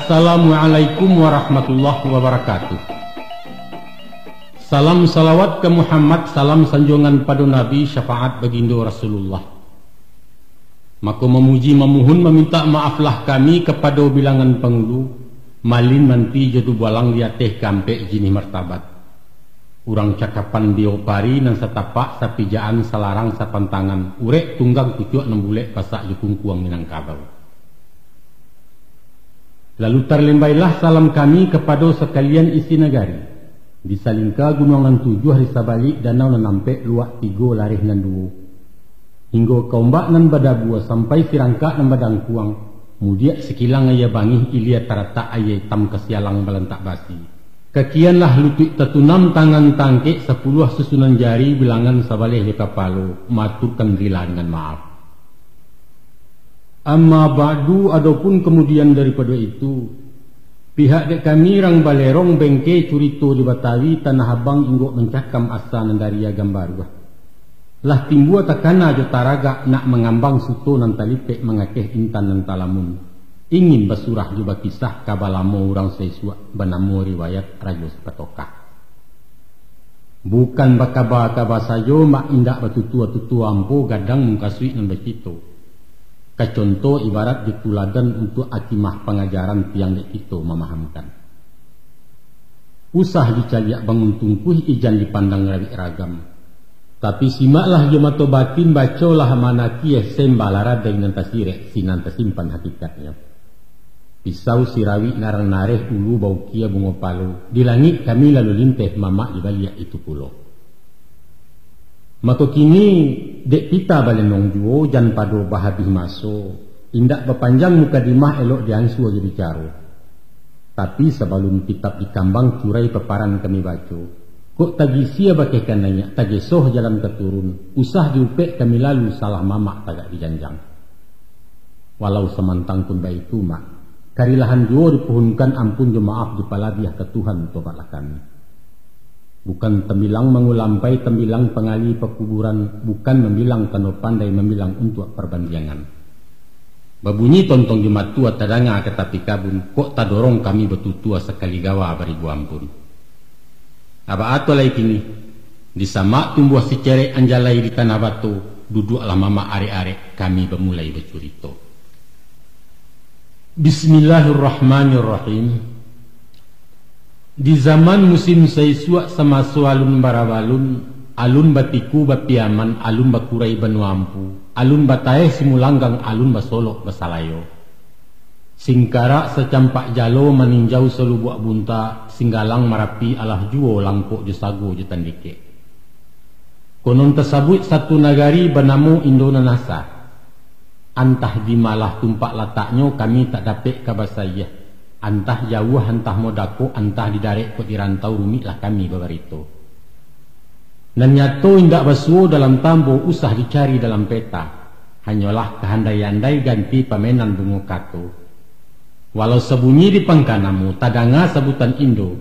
Assalamualaikum warahmatullahi wabarakatuh. Salam salawat ke Muhammad, salam sanjungan pada Nabi, syafaat baginda Rasulullah. Maka memuji memohon meminta maaflah kami kepada bilangan penghulu malin manti jadu balang di atas kampek jinih martabat. Urang cakapan biopari nan satapak sapijaan salarang sapantangan urek tunggang kucuk nembulek pasak jukung kuang Minangkabau. Lalu terlembailah salam kami kepada sekalian isi negari. Di salingka gunungan 7 hari sabalik danau nan nampek luak 3 larih nan 2. Hingga kaumbak nan badabua sampai sirangka nan badang kuang. Mudiak sekilang ayah bangih ilia tarata ayah hitam kesialang balentak basi. Kekianlah lutut tetunam tangan tangkek 10 susunan jari bilangan sabalih di kapalo. Maturkan rila dengan maaf. Amma ba'du, adapun kemudian daripada itu, pihak dek kami rang balerong bengke curito di Batawi tanah abang inggok mencakam asa nandaria gambar. Lah timbua takana jo taraga nak mengambang suto nan talipek mengakeh intan nan talamun. Ingin basurah jo bakisah kabalamo urang sesuak banamu riwayat rajo sepatokah. Bukan bakaba-kaba sajo mak indak batutua-tutua ampo gadang mungkasui nan becito. Kacontoh ibarat dituladan untuk akimah pengajaran tiang dek itu memahamkan. Usah dicaliak bangun tungkuh ijan dipandang rawik ragam. Tapi simaklah jemato batin bacolah mana kieh sembalara dengan tasirek sinan tersimpan hakikatnya. Pisau sirawi narang nareh ulu bau kia bungo palu. Di langit kami lalu linteh mamak di baliak itu pulau. Maka kini dek kita balenong juo jan pado bahabih maso indak berpanjang muka dimah elok diansu aja bicara. Tapi sebelum kitab dikambang curai peparan kami baca, kok tagi sia bakaikan nanya tagi soh jalan keturun usah diupek kami lalu salah mamak tagak dijanjang. Walau semantang pun baik itu mak karilahan juo dipohonkan ampun jo maaf di palabiah ke Tuhan tobatlah kami. Bukan tembilang mengulampai tembilang pengali pekuburan, bukan membilang tano pandai membilang untuk perbandingan. Babunyi tontong jemaat tua tadanga ketapi kabun, kok tadorong kami betutua sekali gawa baribu ampun. Aba ato lagi kini, di sama tumbuh si cerek anjalai di tanah batu, duduklah mama are-are kami bermulai bercurito. Bismillahirrahmanirrahim. Di zaman musim saisuak sama alun barabalun, alun batiku bapiaman, alun bakurai banuampu, alun batae simulanggang, alun basolok basalayo. Singkara secampak jalo meninjau selubuak bunta, singgalang marapi alah juo langkok jesago jetandike. Konon tersabut satu nagari bernama Indonanasa. Antah di malah tumpak letaknya kami tak dapat kabasayah. Antah jauh, antah modako, antah didarek kot dirantau rumiklah kami babarito. Dan nyato indak basuo dalam tambo usah dicari dalam peta. Hanyalah kehandai-andai ganti pamenan bungo kato. Walau sebunyi di pangkanamu tadanga sebutan Indo,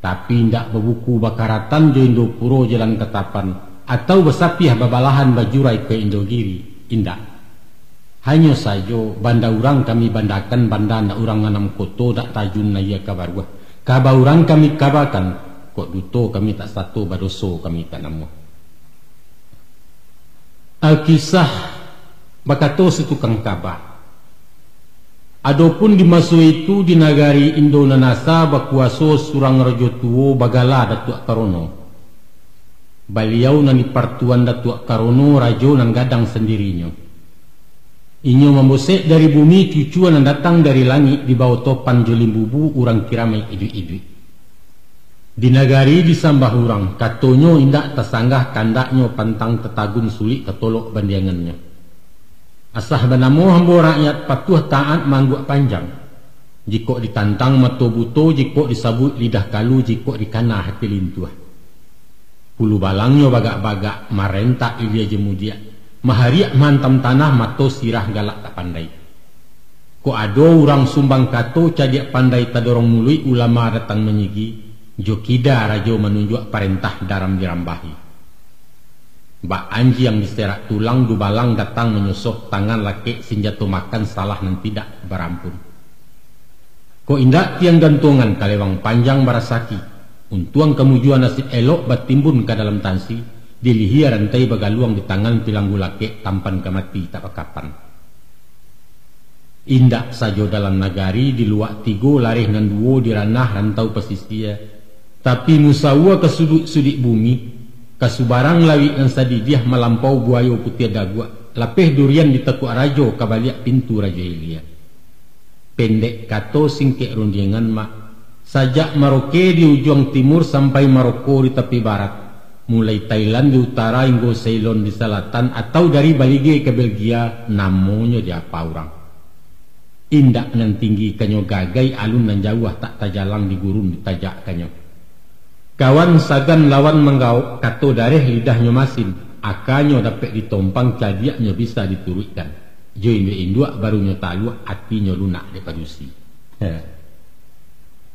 tapi indak bebuku bakaratan jo Indo puro jalan ketapan atau besapiah babalahan bajurai ke Indogiri, indak. Hanya saja banda urang kami bandakan banda na urang nganam koto dak tajun na ia kabarwah. Kaba urang kami kabakan kok duto kami tak satu badoso kami tak namo. Alkisah bakato si tukang kaba. Adapun di masa itu di negari Indonanasa bakuaso surang rajo tuo bagala Datuk Karono. Beliau nani partuan Datuk Karono rajo nan gadang sendirinya. Inyo membosek dari bumi cucuan yang datang dari langit di bawah topan jolim bubu urang kiramai idui-idui. Di negari disambah urang katonyo indak tersanggah kandaknyo pantang tetagun sulit ketolok bandiangannya. Asah banamu hambo rakyat patuh taat mangguk panjang. Jikok ditantang mato buto, jikok disabut lidah kalu, jikok dikana hati lintuah. Pulu balangnya bagak-bagak marenta ilia jemudia. mahariak mantam tanah mato sirah galak tak pandai. Ko ado orang sumbang kato cadiak pandai tadorong mului ulama datang menyigi, jokida rajo menunjuk perintah daram dirambahi. Mbak Anji yang diserak tulang dubalang datang menyusuh tangan laki senjata makan salah dan tidak berampun. Ko indak tiang gantungan kalewang panjang barasaki, untuang kemujuan nasib elok batimbun ke dalam tansi, dilihia rantai bagaluang di tangan pilanggu laki tampan kemati tak kapan. Indak sajo dalam nagari di luak tigo larih nan duo di ranah rantau pesisir, tapi musawa ke sudut-sudut bumi, kasubarang lawi nan sadidiah melampau buayo putih dagua, lapeh durian di tekuk rajo kabaliak pintu rajo Ilia. Pendek kato singkek rundingan mak, sajak Maroke di ujung timur sampai Maroko di tepi barat, mulai Thailand di utara hingga Ceylon di selatan, atau dari Balige ke Belgia, namanya di apa orang. Indak nan tinggi kanyo gagai alun nan jauh tak tajalang di gurun ditajak kanyo. Kawan sagan lawan menggau kato dareh lidahnya masin, akanyo dapat ditompang cadiaknya bisa diturutkan. Join induak barunya taluk hatinya lunak de padusi.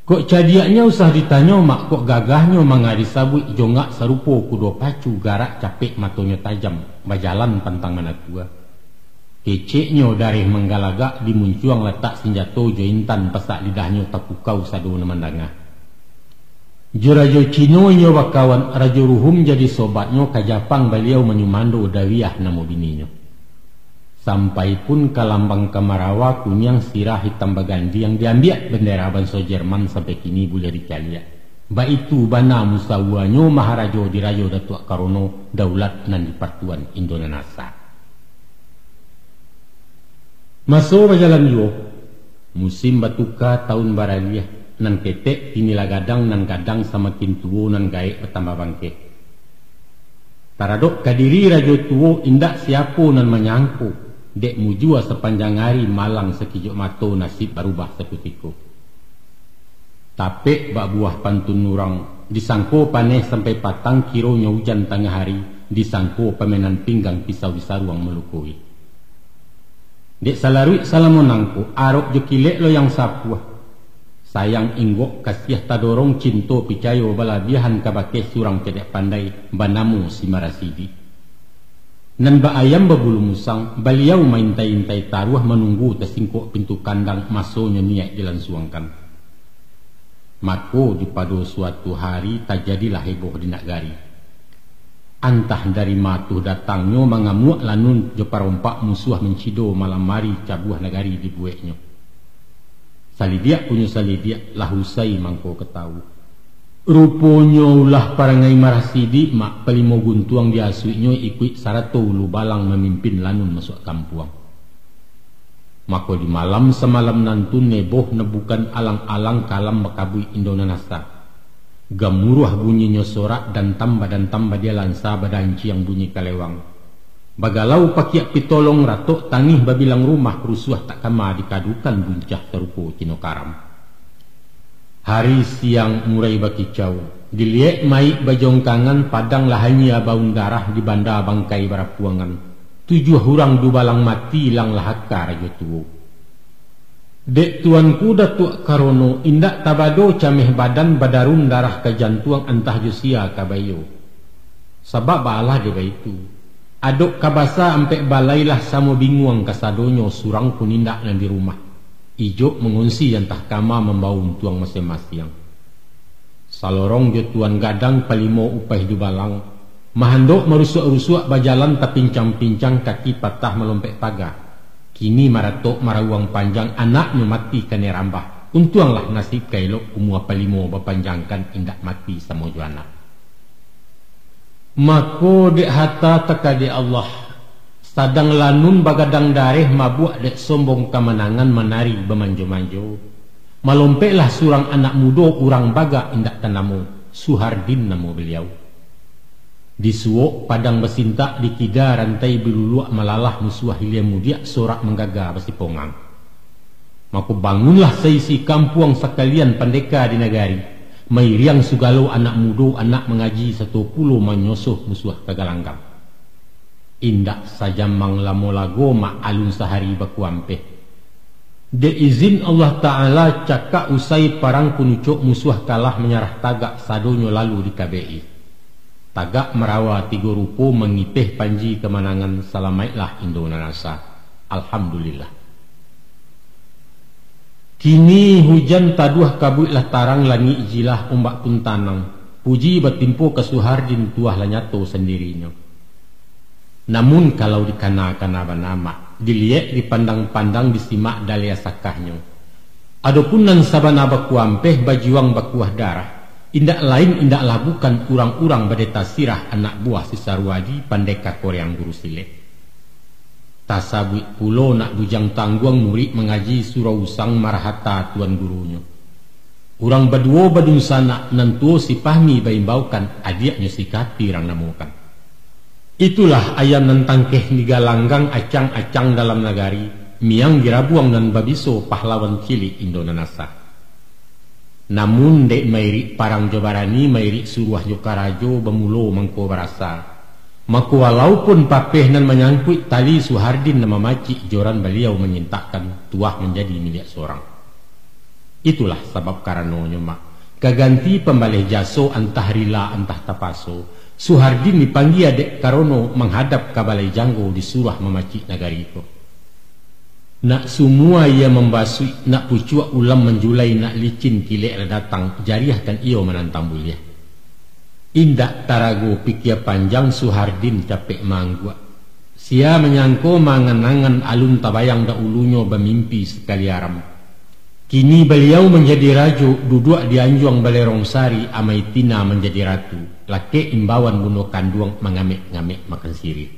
Kok cadiaknya usah ditanya mak, kok gagahnya mangari sabut jongak sarupo kudo pacu garak capek matonya tajam bajalan pantang mana tua. Keceknya dari menggalagak dimuncuang letak senjata jointan pesak lidahnya takukau sadu namandangah. Jurajo Cino nyo bakawan rajo ruhum jadi sobatnya kajapang beliau menyumando dawiah namo bininya. Sampai pun ke lambang Kamarawa kunyang sirah hitam bagandi yang diambil bendera bangsa Jerman sampai kini boleh dicaliak. Ba itu bana musawanyo maharajo dirajo Datuk Karono daulat nan di Partuan Indonesia. Masuk berjalan yo, musim batuka tahun baraliah, nan ketek inilah gadang nan gadang sama kintuo nan gaek bertambah bangke. Taradok kadiri rajo tuo indak siapo nan menyangku, dek mujua sepanjang hari malang sekijok mato nasib berubah sekutiko. Tapek bak buah pantun nurang, disangko paneh sampai patang kironya hujan tengah hari, disangko pemenan pinggang pisau disaruang melukui. Dek salarui salamonangku arok jokilek lo yang sapuah. Sayang inggok kasiah tadorong cinto picayo balabihan kabake surang cedek pandai banamu si marasidi. Nan ba ayam babulu musang baliau maintai-intai taruah menunggu tersingkok pintu kandang masonya niat dilansuangkan. Mako di padu suatu hari tak jadilah heboh di nagari. Antah dari matuh datangnya mengamuak lanun jeparompak musuh mencido malam mari cabuah nagari di bueknya. Salidiak punya salidiak lahusai mangko ketahu. Ruponya ulah parangai marasidi mak pelimo guntuang diasuinya ikut sarato ulu balang memimpin lanun masuk kampuang. Mako di malam semalam nantun neboh nebukan alang-alang kalam makabui Indonesia. Gamuruah bunyinya sorak dan tambah dia lansa badanci yang bunyi kalewang. Bagalau pakiak pitolong ratok tangih babilang rumah rusuh tak kama dikadukan buncah terupo cino karam. Hari siang murai bakicau, diliek mai bajongkangan padang lahanya baun darah di banda bangkai barapuangan. 7 hurang dubalang mati lang lahaka rajo tuo. Dek tuanku Datuk Karono indak tabado cameh badan badarun darah ke jantuang antah jusia kabayo. Sebab balah dia itu. Aduk kabasa ampek balailah samo binguang kasadonyo surang pun indak nan di rumah. Ijo mengunsi jantah kama membawa untuang masing-masing. Salorong jo tuan gadang palimo upah dubalang. Mahandok merusuk-rusuk bajalan tapincang-pincang kaki patah melompek pagar. Kini maratok marawang panjang anaknya mati kane rambah. Untuanglah nasib kailok umua palimo bapanjangkan indak mati sama juana. Mako dek hata tekade Allah. Sadang lanun bagadang dareh mabuk dek sombong kemenangan menari bemanjo-manjo. Malompeklah surang anak muda urang baga indak tanamu. Suhardin namo beliau. Disuok padang besintak dikida rantai biluluak malalah musuh hilia mudia sorak menggaga besipongang. Maka bangunlah seisi kampuang sekalian pendeka di negari. Mairiang sugalo anak muda anak mengaji 10 menyosoh musuh kegalanggang. Indak saja mang lamo-lago ma alun sehari baku ampe. De izin Allah Ta'ala cakak usai parang kunucuk musuh kalah menyerah tagak sadonyo lalu di KBI. Tagak merawa tiga rupo mengipeh panji kemenangan salamaitlah Indonesia. Alhamdulillah. Kini hujan taduh kabutlah tarang langi ijilah ombak pun tanang. Puji batimpo ke Suhardin tuah lanyato sendirinya. Namun kalau dikanakan nama dilihat dipandang-pandang disimak dalia sakahnya. Adapun nan sabana baku ampeh bajuang bakuah darah. Indak lain indaklah bukan urang-urang badeta sirah anak buah si Sarwadi pandeka koreang guru silet. Tasabui pulo nak bujang tangguang murid mengaji surau usang marahata tuan gurunya. Urang baduo badung sana nantuo si pahmi baimbaukan adiaknya si kati rang namukan. Itulah ayam nan tangkeh digalanggang acang-acang dalam nagari miang girabuang nan babiso pahlawan cilik Indonesia. Namun dek mairi parang Jabarani mairi suruah Jokarajo bemulo mangko berasa. Maka walaupun papeh nan menyangkut tali Suhardin nama maci joran beliau menyintakan tuah menjadi milik seorang. Itulah sebab karenanya mak kaganti pembalih jaso antah rila antah tapaso Suhardin dipanggil adek karono menghadap ke balai janggo di surah memaci negari itu. Nak semua ia membasui nak pucuk ulam menjulai nak licin kilek datang jariahkan iyo menantang buliah. Indak tarago pikir panjang Suhardin capek manggua. Sia menyangko mangan-angan alun tabayang dahulunya bermimpi sekali aram. Kini beliau menjadi raju duduk di anjuang balai rongsari amai tina menjadi ratu. Lake imbawan bunuh kanduang mengamik-ngamik makan sirih.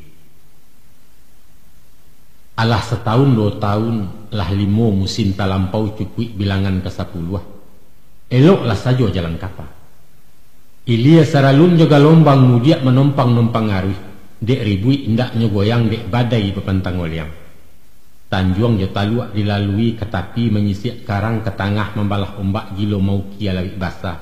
Alah setahun 2 tahun lah 5 musim talampau cukui bilangan ke-10. Eloklah saja jalan kapal. Ilia saralun juga lombang mudiak menompang-nompang arus. Dek ribui indaknya goyang dek badai bepantang oliang. Tanjuang jotaluak dilalui ketapi menyisik karang ke tengah membalah ombak gilo mau kia lawik basah.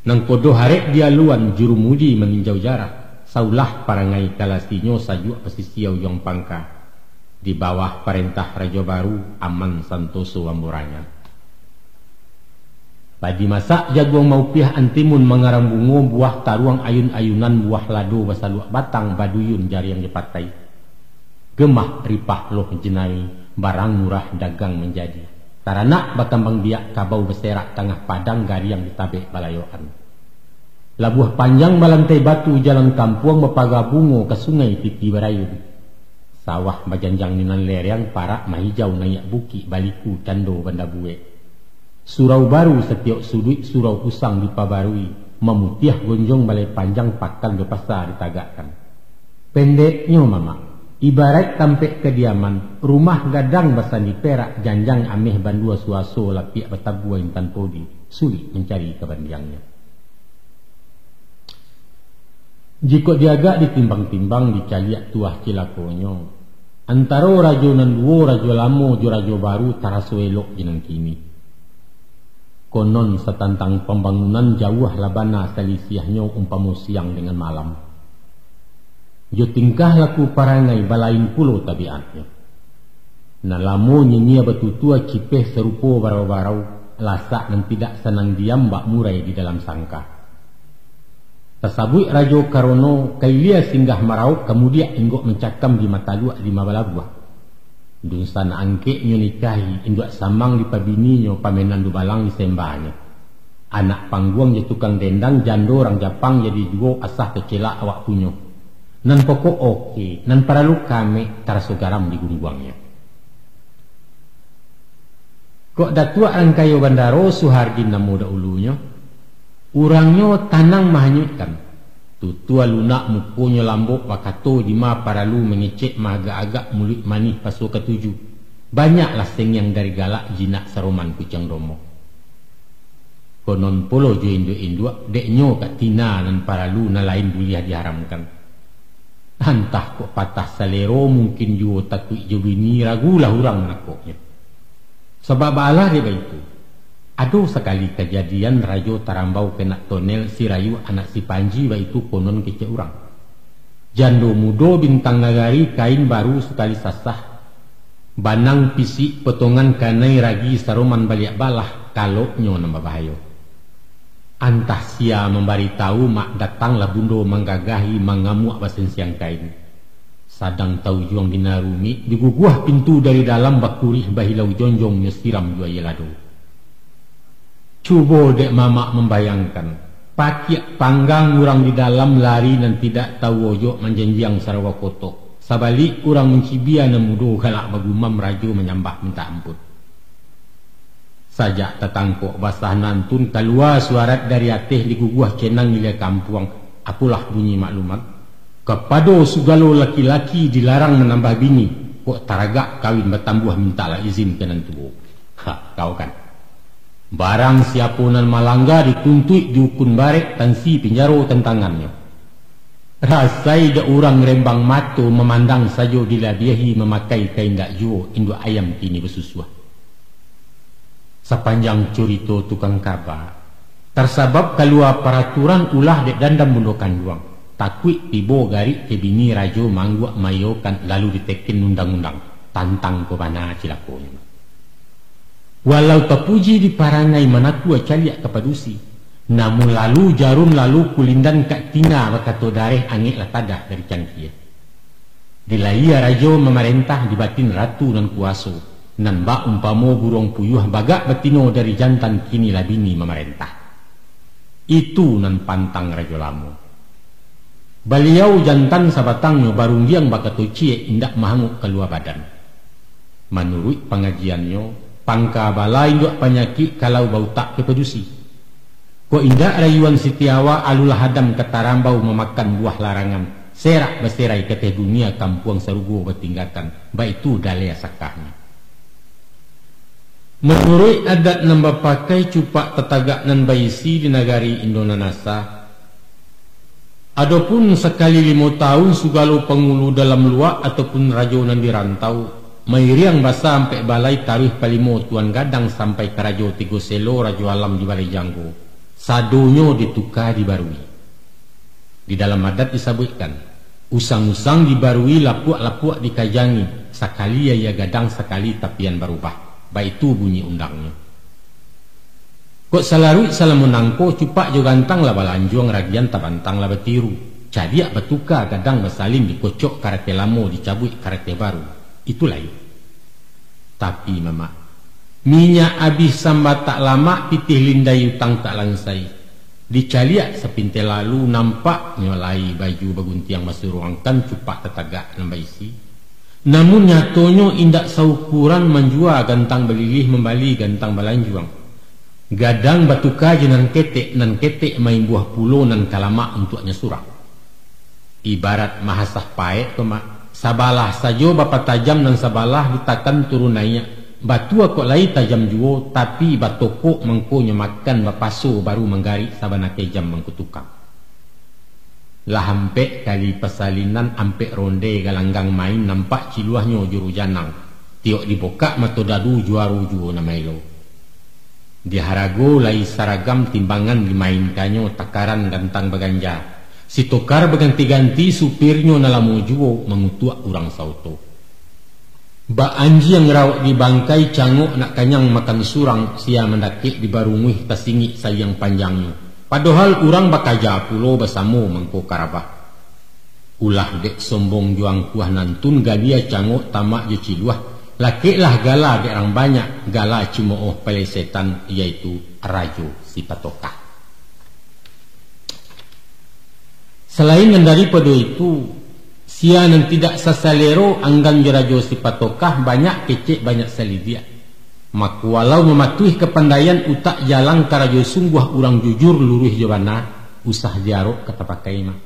Nang podo harek dia luan juru mudi meninjau jarak. Saulah parangai kalasinyo sajuk pesisiau yong pangka. Di bawah perintah Raja Baru Aman Santoso Amboranya. Padi masak jaguang mau piah antimun mengarang bungo buah taruang ayun-ayunan buah lado basaluak batang baduyun jari yang dipatai. Gemah ripah loh jenai barang murah dagang menjadi. Taranak bakambang biak kabau beserak tengah padang gari yang ditabek balayoan. Labuh panjang balantai batu jalan kampung mepaga bungo ke sungai Titi Barayun. Sawah bajanjang ninan lereng parak mahijau nayak buki baliku cando banda buek. Surau baru setiap sudut surau usang dipabarui. Memutiah gonjong balai panjang pakan pasar ditagakkan. Pendeknya mama, ibarat tampek kediaman, rumah gadang basan di perak janjang ameh bandua suaso lapiak batabua intan podi, sulit mencari kebandiangnya. Jika diagak ditimbang-timbang dicaliak tuah cilakonyo, antara rajo nan duo rajo lamo jo rajo baru taraso elok jeneng kini. Konon setantang pembangunan jauh labana selisiahnya umpamu siang dengan malam. Jo tingkah laku parangai balain pulau tabiatnya. Nalamo nyinyia betutua cipeh serupo barau-barau lasak dan tidak senang diam bak murai di dalam sangka. Tasabui rajo karono kailia singgah marau kemudian inggok mencakam di mata luak di mabalabuah. Dunsan angke nyo nikahi induk samang di pabininya pamenan du balang di sembahnya. Anak pangguang je tukang dendang jando orang Japang jadi duo asah kecela awak punyo. Nan pokok oke, nan paralu kame taraso garam di gungguangnya. Kok datua angkayo bandaro Suhardin namu dahulunya. Urangnya tanang mahanyutkan. Tutua lunak mukunya lambok wakato di ma paralu mengecek agak-agak mulut manih pasu ketujuh. Banyaklah seng yang dari galak jinak saroman kucang domo. Konon polo jo induk-induk deknyo kat tina dan paralu na lain buliah diharamkan. Entah kok patah salero mungkin jo takut jo bini ragulah urang nakoknya. Sebab Allah dia itu. Ada sekali kejadian rajo tarambau kena tonel si rayu anak si Panji itu konon kece orang. Jando mudo bintang nagari kain baru sekali sasah. Banang pisik potongan kanai ragi saroman baliak balah kalau nyo nambah bahayo. Antah sia memberitahu mak datanglah bundo menggagahi mengamuk basen siang kain. Sadang tahu juang dinarumi diguguah pintu dari dalam bakurih bahilau jonjong nyesiram jua yelado. Cubo dek mamak membayangkan pakiak panggang urang di dalam lari dan tidak tahu ojok menjanjiang Sarawak kotok. Sabalik urang mencibia nemudo galak bagumam rajo menyambah minta ampun. Sajak tetangkok basah nantun keluar suarat dari ateh diguguah cenang nilai kampuang. Apulah bunyi maklumat. Kepada segala laki-laki dilarang menambah bini. Kok taragak kawin bertambuh mintalah izin ke nantu. Kau kan. Barang siapunan malangga dituntut diukun barek tansi penjaro tentangannya. Rasai da orang rembang mato memandang sajo dilabiahi memakai kain dak juo induk ayam kini bersusuah. Sepanjang cerita tukang kaba tersabab keluar peraturan ulah dek dandam bundokan juang. Takwik tibo garik ke bini rajo mangguak mayokan lalu ditekin undang-undang tantang ke mana cilakonya. Walau terpuji diparangai manaku caliak kepadusi, namun lalu jarum lalu kulindan kak tina bakato dareh angik latadah dari cangkia. Dilaya rajo memerintah di batin ratu dan kuaso, nan bak umpamo burung puyuh bagak betino dari jantan kini labini memerintah. Itu nan pantang rajo lamo. Beliau jantan sabatangnya barung diang bakato cie indak mahanguk keluar badan. Menurut pengajiannya, pangka bala induk penyakit kalau bau tak kepedusi. Ko indak rayuan sitiawa alulah hadam ketarambau memakan buah larangan. Serak berserai ke teh dunia kampuang serugo bertinggalkan. Baik itu dalaya sakahnya. Menurut adat nambah pakai cupak tetagak nan baisi di negari Indonesia. Adapun sekali 5 tahun sugalo pengulu dalam luak ataupun rajo nan dirantau. Mairiang basa sampai balai tarikh palimo tuan gadang sampai ke rajo Tigo Selo rajo alam di balai janggo. Sadonyo ditukar dibarui. Di dalam adat disebutkan usang-usang dibarui lapuak-lapuak dikajangi. Sekali ya gadang sekali tapian berubah. Baik itu bunyi undangnya. Kok salarui salah menangko cupak jo gantang lah balanjuang ragian tabantang lah betiru. Cadiak betuka gadang bersalin dikocok karate lamo dicabut karate baru. Itulah itu. Tapi mama, minyak habis sambat tak lama pitih lindai utang tak langsai. Dicaliak sepintai lalu nampak nyolai baju baguntiang masuk ruangkan cupak tetagak nambah isi. Namun nyatonya indak saukuran menjual gantang belilih membali gantang balanjuang. Gadang batuka jenan ketek main buah pulo nan kalamak untuknya surah. Ibarat mahasah paek kemak. Sabalah sajo bapa tajam dan sabalah ditakan turun naiknya. Batu kok lai tajam juo tapi batoko mengko makan bapaso baru menggari sabana kejam mengkutukang. Lah hampe kali pesalinan ampe ronde galanggang main nampak ciluahnya juru janang. Tiok dibuka mato dadu juaru juo namailo. Di harago lai saragam timbangan dimainkannya takaran gantang baganja. Si tokar berganti-ganti supirnya nalamu juo mengutuak urang sauto. Ba anji yang rawat di bangkai canguk nak kanyang makan surang sia mendakik di barungih tasingi sayang panjangnya. Padahal urang bakaja pulo bersamo mengko karabah. Ulah dek sombong juang kuah nantun gadia canguk tamak je ciluah. Lakiklah gala dek orang banyak gala cimooh pelesetan yaitu rajo si patokah. Selain daripada itu, sia yang tidak sasalero anggan jerajo si patokah banyak kecek banyak salidia. Maka walau mematuhi kepandaian utak jalan karajo sungguh urang jujur luruh jawana usah jarok kata pakai mah.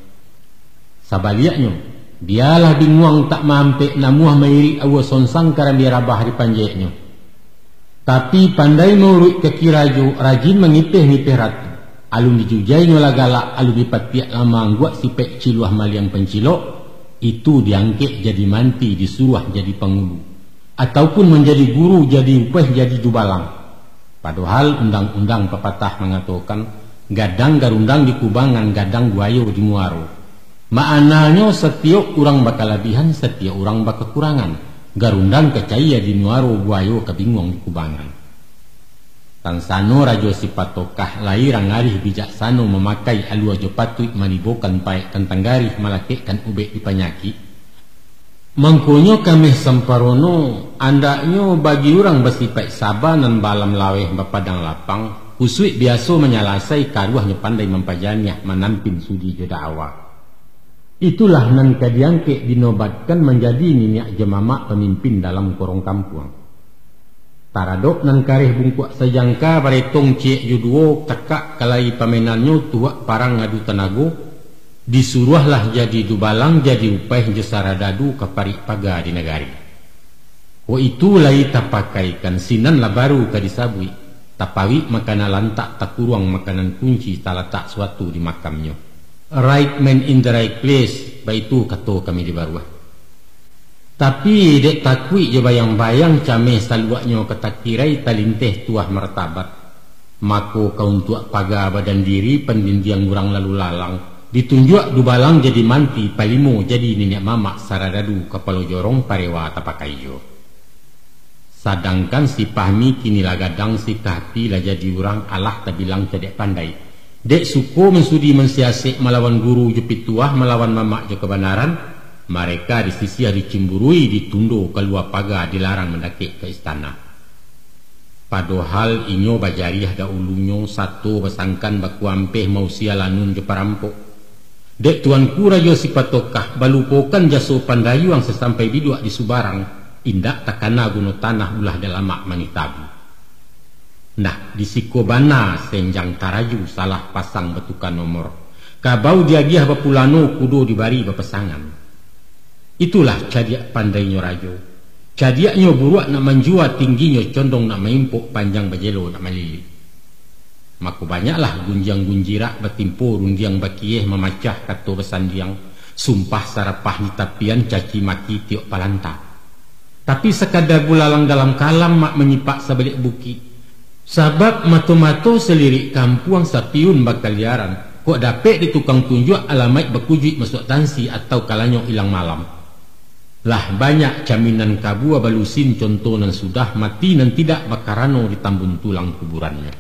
Sabaliaknya biarlah binguang tak mampe namuah mairi awa sonsang karam biarabah di panjeknya. Tapi pandai murut ke kirajo rajin mengipeh-ngipeh ratu. Alun dijujai nyola galak alun dipatiak lama buat si pek ciluah maliang pencilok. Itu diangkek jadi manti disuruh jadi pengulu. Ataupun menjadi guru jadi upeh jadi dubalang. Padahal undang-undang pepatah mengatakan gadang garundang di kubangan gadang buayo di muaro. Maknanya setiap orang bakalabihan, setiap orang bakekurangan. Garundang kecaya di nuaro buayo kebingung di kubangan. Tansano rajo sipatokah lairang arih bijaksano memakai alua jopatui manibokan paek kantang garih malakekkan ube di panyaki. Mangkonyo kami semparono andaknyo bagi orang bersifat sabanan balam laweh bapadang lapang usui biasa menyalasai karuahnya pandai mempajanya manampin sudi joda awak. Itulah nan kadiangke dinobatkan menjadi minyak jemamak pemimpin dalam korong kampung. Taradok nan kareh bungkuak sejangka baretong ciek juduo cekak kalai pamenannya tuak parang ngadu tenago disuruhlah jadi dubalang jadi upah jesara dadu kaparik paga di negari. Itu lai tapakaikan sinan lah baru kadisabui tapawi makanan lantak takuruang makanan kunci talatak suatu di makamnya. Right man in the right place, baitu kato kami di baruah. Tapi dek takwi je bayang-bayang cameh saluaknya ketakirai talinteh tuah martabat. Mako kaun tuak paga badan diri pendindiang urang lalu lalang. Ditunjuk dubalang jadi manti palimo jadi nenek mamak saradadu kapalo jorong parewa tapakaiyo. Sadangkan si pahmi kini lagadang si kahti lah jadi urang Allah tak bilang cedek pandai. Dek suko mensudi mensiasik melawan guru jepit tuah melawan mamak je kebenaran. Mereka di sisi dicimburui ditundo keluar pagar dilarang mendaki ke istana. Padahal inyo bajariah da ulunyo satu besangkan baku ampeh mau sialanun je parampok. Dek tuanku rajo sipatokah balupokan jaso pandayu yang sesampai biduak di Subarang indak takana guno tanah ulah dalamak manitabu. Nah, di Sikobana senjang taraju salah pasang betukan nomor. Kabau diagiah bapulano kudo dibari bapesangan. Itulah cadiak pandainya rajo. Cadiaknya buruak nak menjua tingginya condong nak maimpuk panjang bajelo nak malili. Maku banyaklah gunjang gunjirak bertimpo rundiang bakieh memacah kato besandiang. Sumpah sarapah ni tapian caci maki tiok palanta. Tapi sekadar bulalang dalam kalam mak menyipak sebalik bukit. Sabab mato-mato selirik kampung sapiun bakal liaran. Kok dapet di tukang tunjuk alamat berkujui masuk tansi atau kalanya hilang malam. Lah banyak jaminan kabua balusin contoh nan sudah mati nan tidak bakarano ditambun tulang kuburannya.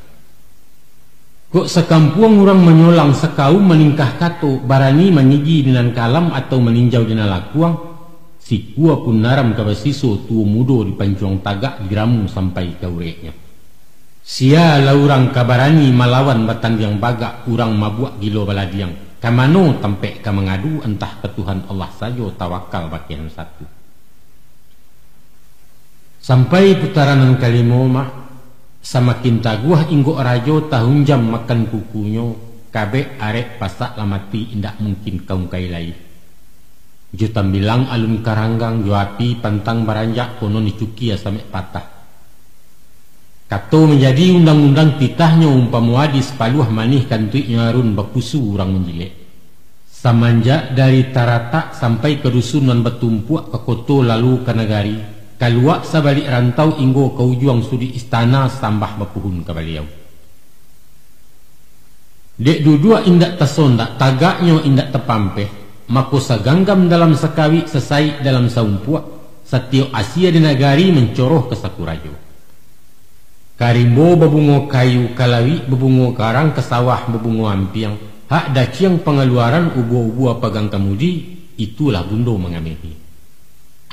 Kok sekampung orang menyolang sekaum meningkah kato barani menyigi dengan kalam atau meninjau dengan lakuang. Si kuah pun naram kabasiso tuo mudo di pancuang tagak diramu sampai ke ureknya. Sia laurang kabarani malawan batan yang bagak urang mabuak gilo baladiang. Kamano tampek ka mengadu entah ke Tuhan Allah saja tawakal bagian satu. Sampai putaran kalimo mah samakin taguah inggo rajo tahun jam makan kukunyo kabe arek pasak lamati indak mungkin kaum kailai. Jutam bilang alun karanggang juapi pantang baranjak kono nicuki ya sampai patah. Kato menjadi undang-undang titahnya umpamuadi sepaluh manih kantui nyarun bakusu orang menjilek. Semenjak dari Tarata sampai ke dusun nan betumpuak ke koto lalu ke negari. Kaluak sabalik rantau inggo ke ujuang sudi istana sambah bapuhun ke baliau. Dek dudua indak tasondak tagaknya indak tepampeh. Mako saganggam dalam sekawi sesai dalam saumpuak. Satio Asia di negari mencoroh ke Sakurajo. Karimbo bebungo kayu kalawi bebungo karang ke sawah bebungo ampiang hak daciang pengeluaran ubu-ubu pagang kamudi itulah bundo mengamehi.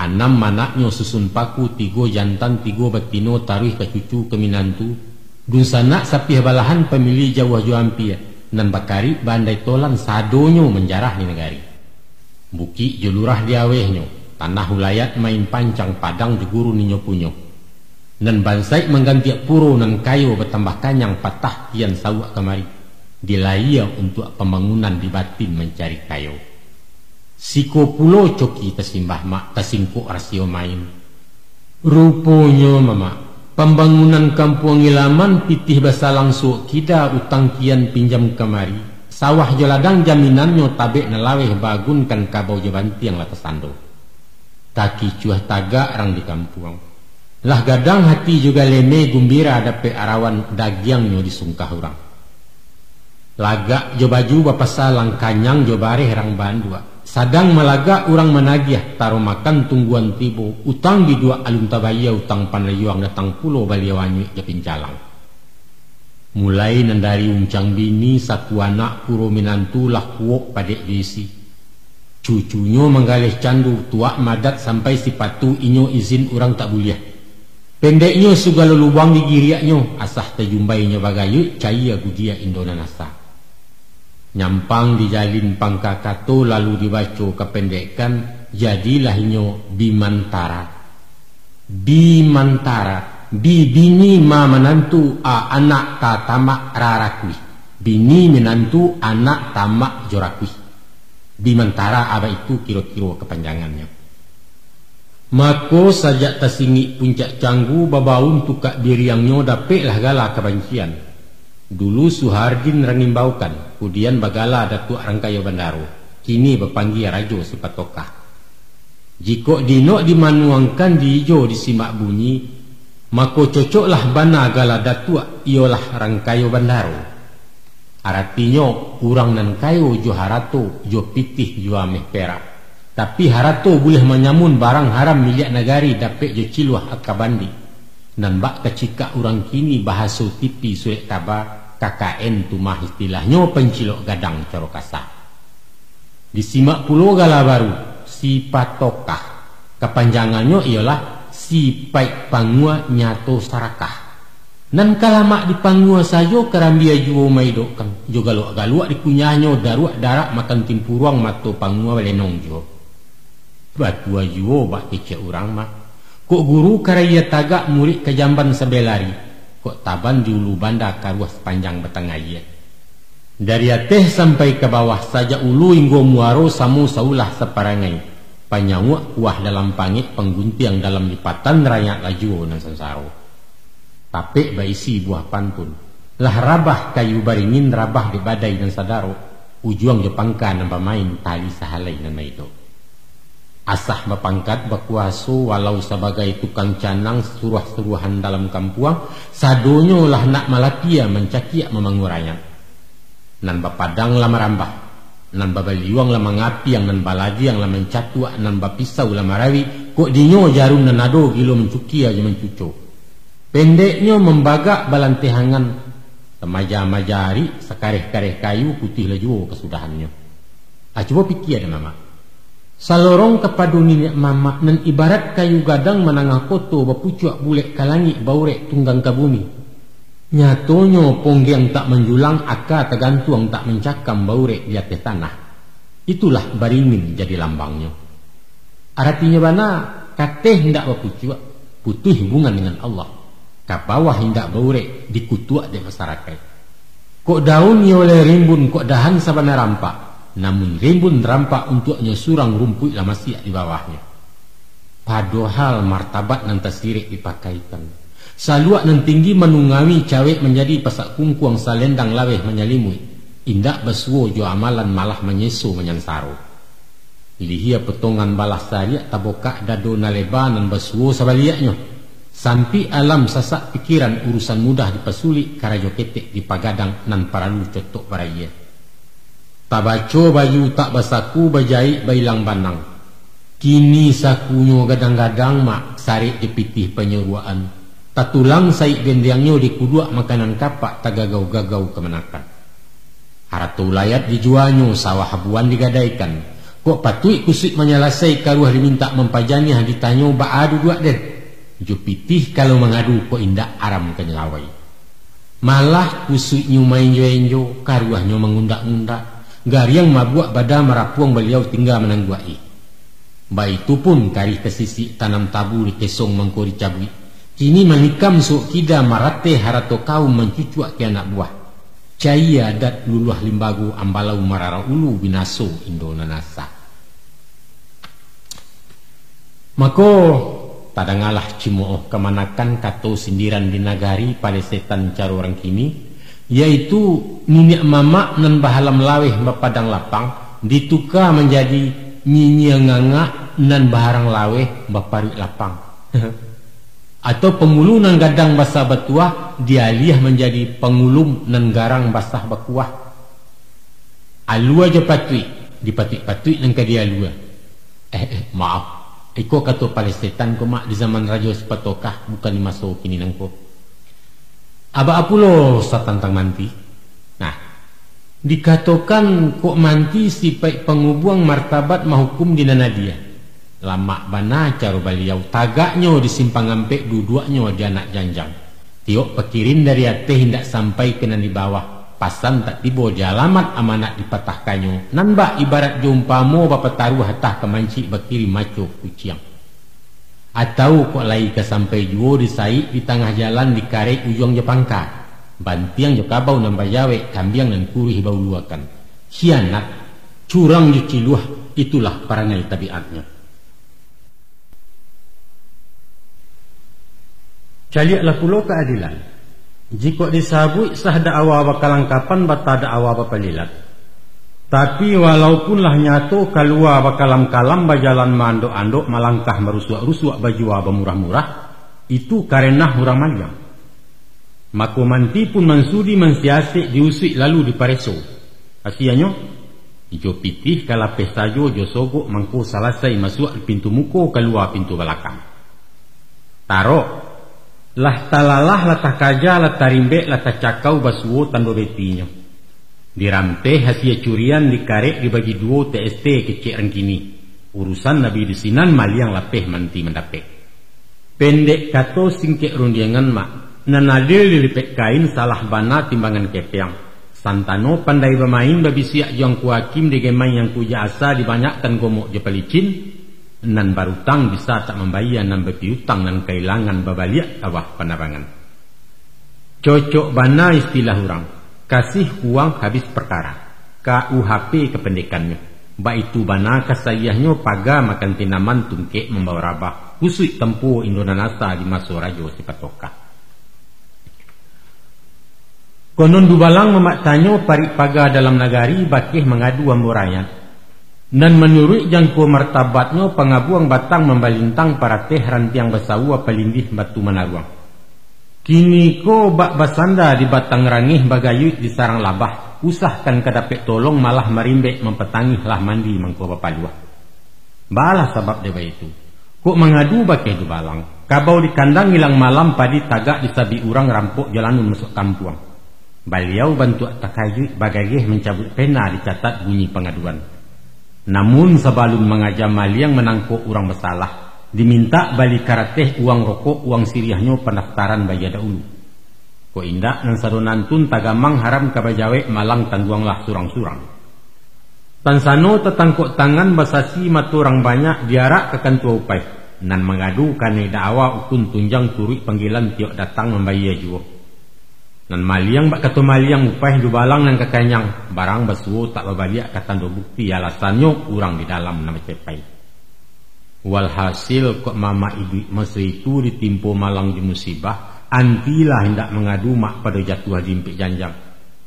Anam manaknya susun paku tigo jantan tigo betino taruh ke cucu ke minantu dun sanak sapih balahan pemilih jawah jo ampia nan bakari bandai tolan sadonyo menjarah di negari. Buki jolurah diawehnya tanah ulayat main pancang padang di guru ninyo punyo. Nan bansai mengganti puro nan kayu bertambah kanyang patah kian sawak kemari. Dilaya untuk pembangunan di batin mencari kayu. Siko pulo coki tasimbah mak tasingko rasio main. Rupanya mama pembangunan kampung Ilaman pitih basa langsung kida utang kian pinjam kemari. Sawah joladang jaminannya tabek nalaweh bagunkan kabau jabanti yang latasando. Kaki cuah tagak rang di kampung. Lah gadang hati juga leme gumbira dape arawan dagiangnya disungkah orang. Lagak jo baju bapasa langkanyang jo bareh rang bandua. Sadang malaga orang menagih taro makan tungguan tibo utang di dua alun tabaya utang panayuang datang pulau baliawanyu ya pincalang. Mulai nandari uncang bini satu anak puro minantu lah kuok padek desi. Cucunya menggalih candu tua madat sampai si patu inyo izin orang tak boleh. Pendeknya segala lubang di giriaknya asah terjumbainya bagayu caya gudia Indona nasa. Nyampang dijalin pangkakato lalu dibaca kependekan jadilah inyo Bimantara. Bimantara bini ma menantu anak ta tamak rarakwi. Bini menantu anak tamak jorakwi. Bimantara apa itu kira-kira kepanjangannya. Mako sajak tasingi puncak canggu babaun tukak diriangnya dapik lah gala kebancian. Dulu Suhardin rangimbaukan, kemudian bagala Datuk Rangkayo Bandaro, kini berpanggil Rajo Sipatokah. Jika dino dimanuangkan di ijo disimak bunyi, maka cocoklah bana gala Datuk ialah Rangkayo Bandaro. Artinya urang nan kayo jo harato jo pitih jo ameh perak. Tapi harato boleh menyamun barang haram milik negari dapet jo ciluah akabandi. Nan bak kecika urang kini bahasa tipi suek taba KKN tu mah istilahnya pencilok gadang caro kasar. Disimak pulau gala baru Sipatokah. Kepanjangannya ialah Sipai Pangua Nyato Sarakah. Nan kalamak di Pangua saja kerambia juo maidokan. Jo galuk-galuk dikunyahnya daruak darak makan timpuruang mato Pangua balenong jo. Batua juo bak kece urang mah. Kok guru karaya tagak murid ke jamban sebelari. Kok taban di ulu banda karuah sepanjang betengaya. Dari ateh sampai ke bawah saja ulu inggo muaro samu saulah separangai. Panyawak kuah dalam pangit pengguntiang dalam lipatan rakyat laju nan sensaro. Tapek baisi buah pantun. Lah rabah kayu baringin rabah di badai dan sadaro. Ujuang jepangka nan pamain tali sahalai nan maido. Asah bapangkat bakuaso walau sebagai tukang canang suruh-suruhan dalam kampuang sadonyo lah nak malapia mencakiak memanguranya. Nan bapadang lah merambah, nan babaliwang lah mengapi yang nan balagi yang lah mencatuak nan bapisau lah marawi kok dinyo jarum nan ado gilo mencuki aja mencuco. Pendeknya membagak balantehangan temaja-majari sekareh-kareh kayu putih laju kesudahannya. Coba pikir mama. Salorong kepada ninik mama nan ibarat kayu gadang menangah koto bapucuak bulek kalangi baurek tunggang ke bumi. Nyatonyo ponggiang tak menjulang aka tergantung tak mencakam baurek di atas tanah. Itulah baringin jadi lambangnya. Artinya bana kateh hendak bapucuak putuh hubungan dengan Allah. Ka bawah hendak baurek dikutuak di masyarakat. Kok daunnya oleh rimbun kok dahan sabana rampak. Namun rimbun rampak untuknya surang rumput lah masih di bawahnya. Padahal martabat nan tasirik dipakaikan. Saluak nan tinggi menunggawi cawek menjadi pasak kungkuang salendang laweh menyalimui. Indak basuo jo amalan malah menyesu menyansaro. Lihia petongan balas sariak tabokak dado naleba nan basuo sabaliaknya. Sampai alam sasak pikiran urusan mudah dipasulik karajo ketek di pagadang nan paralu cotok baraya. Tabaco baju tak basaku bajai bailang banang. Kini sakunyo gadang-gadang mak sarik dipitih penyeruaan. Tatulang saik bendiangnya di kuduak makanan kapak tagagau-gagau kemenakan. Haratu layat dijualnya sawah habuan digadaikan. Kok patui kusik menyalasai karuah diminta mempajaniah ditanyo baadu dua den. Jo pitih kalau mengadu kok indak aram kenyelawai. Malah kusik nyumai enjo-enjo karuahnya mengundak-undak. Gariang mabuak pada merapuang beliau tinggal menangguai. Baik itu pun kari kesisi tanam tabu di kesong mengkori cabui. Kini menikam sok kida marate harato kaum mencucuak ke anak buah. Caya adat luluah limbagu ambalau marara ulu binaso Indona nasa. Mako tadangalah cimooh kemanakan kato sindiran di nagari pada setan caro orang kini. Yaitu ninik mama nan bahalam laweh bapadang lapang ditukar menjadi nyinyanganga nan baharang laweh baparik lapang. Atau pengulu nan gadang basah batuah dialih menjadi pengulum nan garang basah bakuah. Alu aja patui dipatik-patik nang dia lua. Maaf. Iko kato palesetan ko mak di zaman rajo sepatokah bukan dimasuk kini nangko. Aba apulo sa tantang manti. Nah, dikatakan kok manti si pai pengubuang martabat mahukum di nanadia. Lama bana caro baliau tagaknyo di simpang ampek dua-duanya di anak janjang. Tiok pekirin dari ate hendak sampai kena di bawah. Pasan tak tibo di alamat amanat dipatahkannya. Nambah ibarat jumpamo bapa taruh hatah kemanci bakiri maco kuciang. Atau kok lai ke sampai juo disai di tengah jalan di karek ujung Jepangka. Bantiang jo kabau nambah jawe kambiang dan kurih bau luakan. Hianat, curang jo ciluah, itulah perangai tabiatnya. Caliaklah pulau keadilan. Jika disabui sah da'awa bakalangkapan bata da'awa bapalilat. Tapi walaupun lah nyato kalua bakalam-kalam bajalan mandok-andok malangkah merusuak-rusuak bajua bamurah-murah, itu karena hurang maliang. Maka manti pun mansudi mensiasik diusik lalu dipareso. Asianyo, ijo pitih kalapeh sajo jo sogok mangko salasai masuk pintu muko keluar pintu belakang. Taro lah talalah latah kaja latah rimbe latah cakau basuo tando betinyo. Dirampe hasil curian dikarek dibagi dua TST kecek rengkini. Urusan Nabi disinan maliang lapeh manti mendapek. Pendek kato singkek rundiangan mak. Nanadil dilipek kain salah bana timbangan kepeang. Santano pandai bermain babi siak juang kuakim digemai yang kuja asa dibanyakkan gomok jepelicin. Nan barutang bisa tak membayar nan berpiutang nan kehilangan babaliak awah penabangan. Cocok bana istilah orang. Kasih uang habis perkara. KUHP kependekannya. Baitu bana kasayahnya paga makan tinaman tungkek membawa rabah. Kusui tempuh Indonanasa di maso rajo sipatoka. Konon dubalang memaktanyo parik paga dalam nagari bakih mengadu amborayan. Dan menurut jangko martabatnya pengabuang batang membalintang para teh rantiang basawa palindih batu manaruang. Kini ko bak basanda di batang rangih bagayut di sarang labah. Usahkan kadapek tolong malah marimbek mempetangih lah mandi mangko bapalua. Balah sebab dewa itu. Kok mengadu bakeh du balang. Kabau di kandang hilang malam padi tagak disabi urang rampok jalanun masuk kampuang. Baliau bantu takayut bagageh mencabut pena dicatat bunyi pengaduan. Namun sebelum mengajam maliang menangkuk orang bersalah, diminta balik karateh uang rokok, uang siriahnya pendaftaran bayar dahulu. Ko indak nan sarunantun tagamang haram kabajawe malang tangguanglah surang-surang. Tansano tetangkuk tangan basasi maturang banyak diarak ke kantua upai. Nan mengadu kane da'awa ukun tunjang turut panggilan tiok datang membayar juo. Nan maliang bak kata maliang upah dubalang nan kakanyang barang basuo tak babaliak kata do bukti alasannya kurang di dalam nama cepai. Walhasil kok mama ibu masa itu ditimpo malang di musibah antilah hendak mengadu mak pada jatuh dimpik janjang.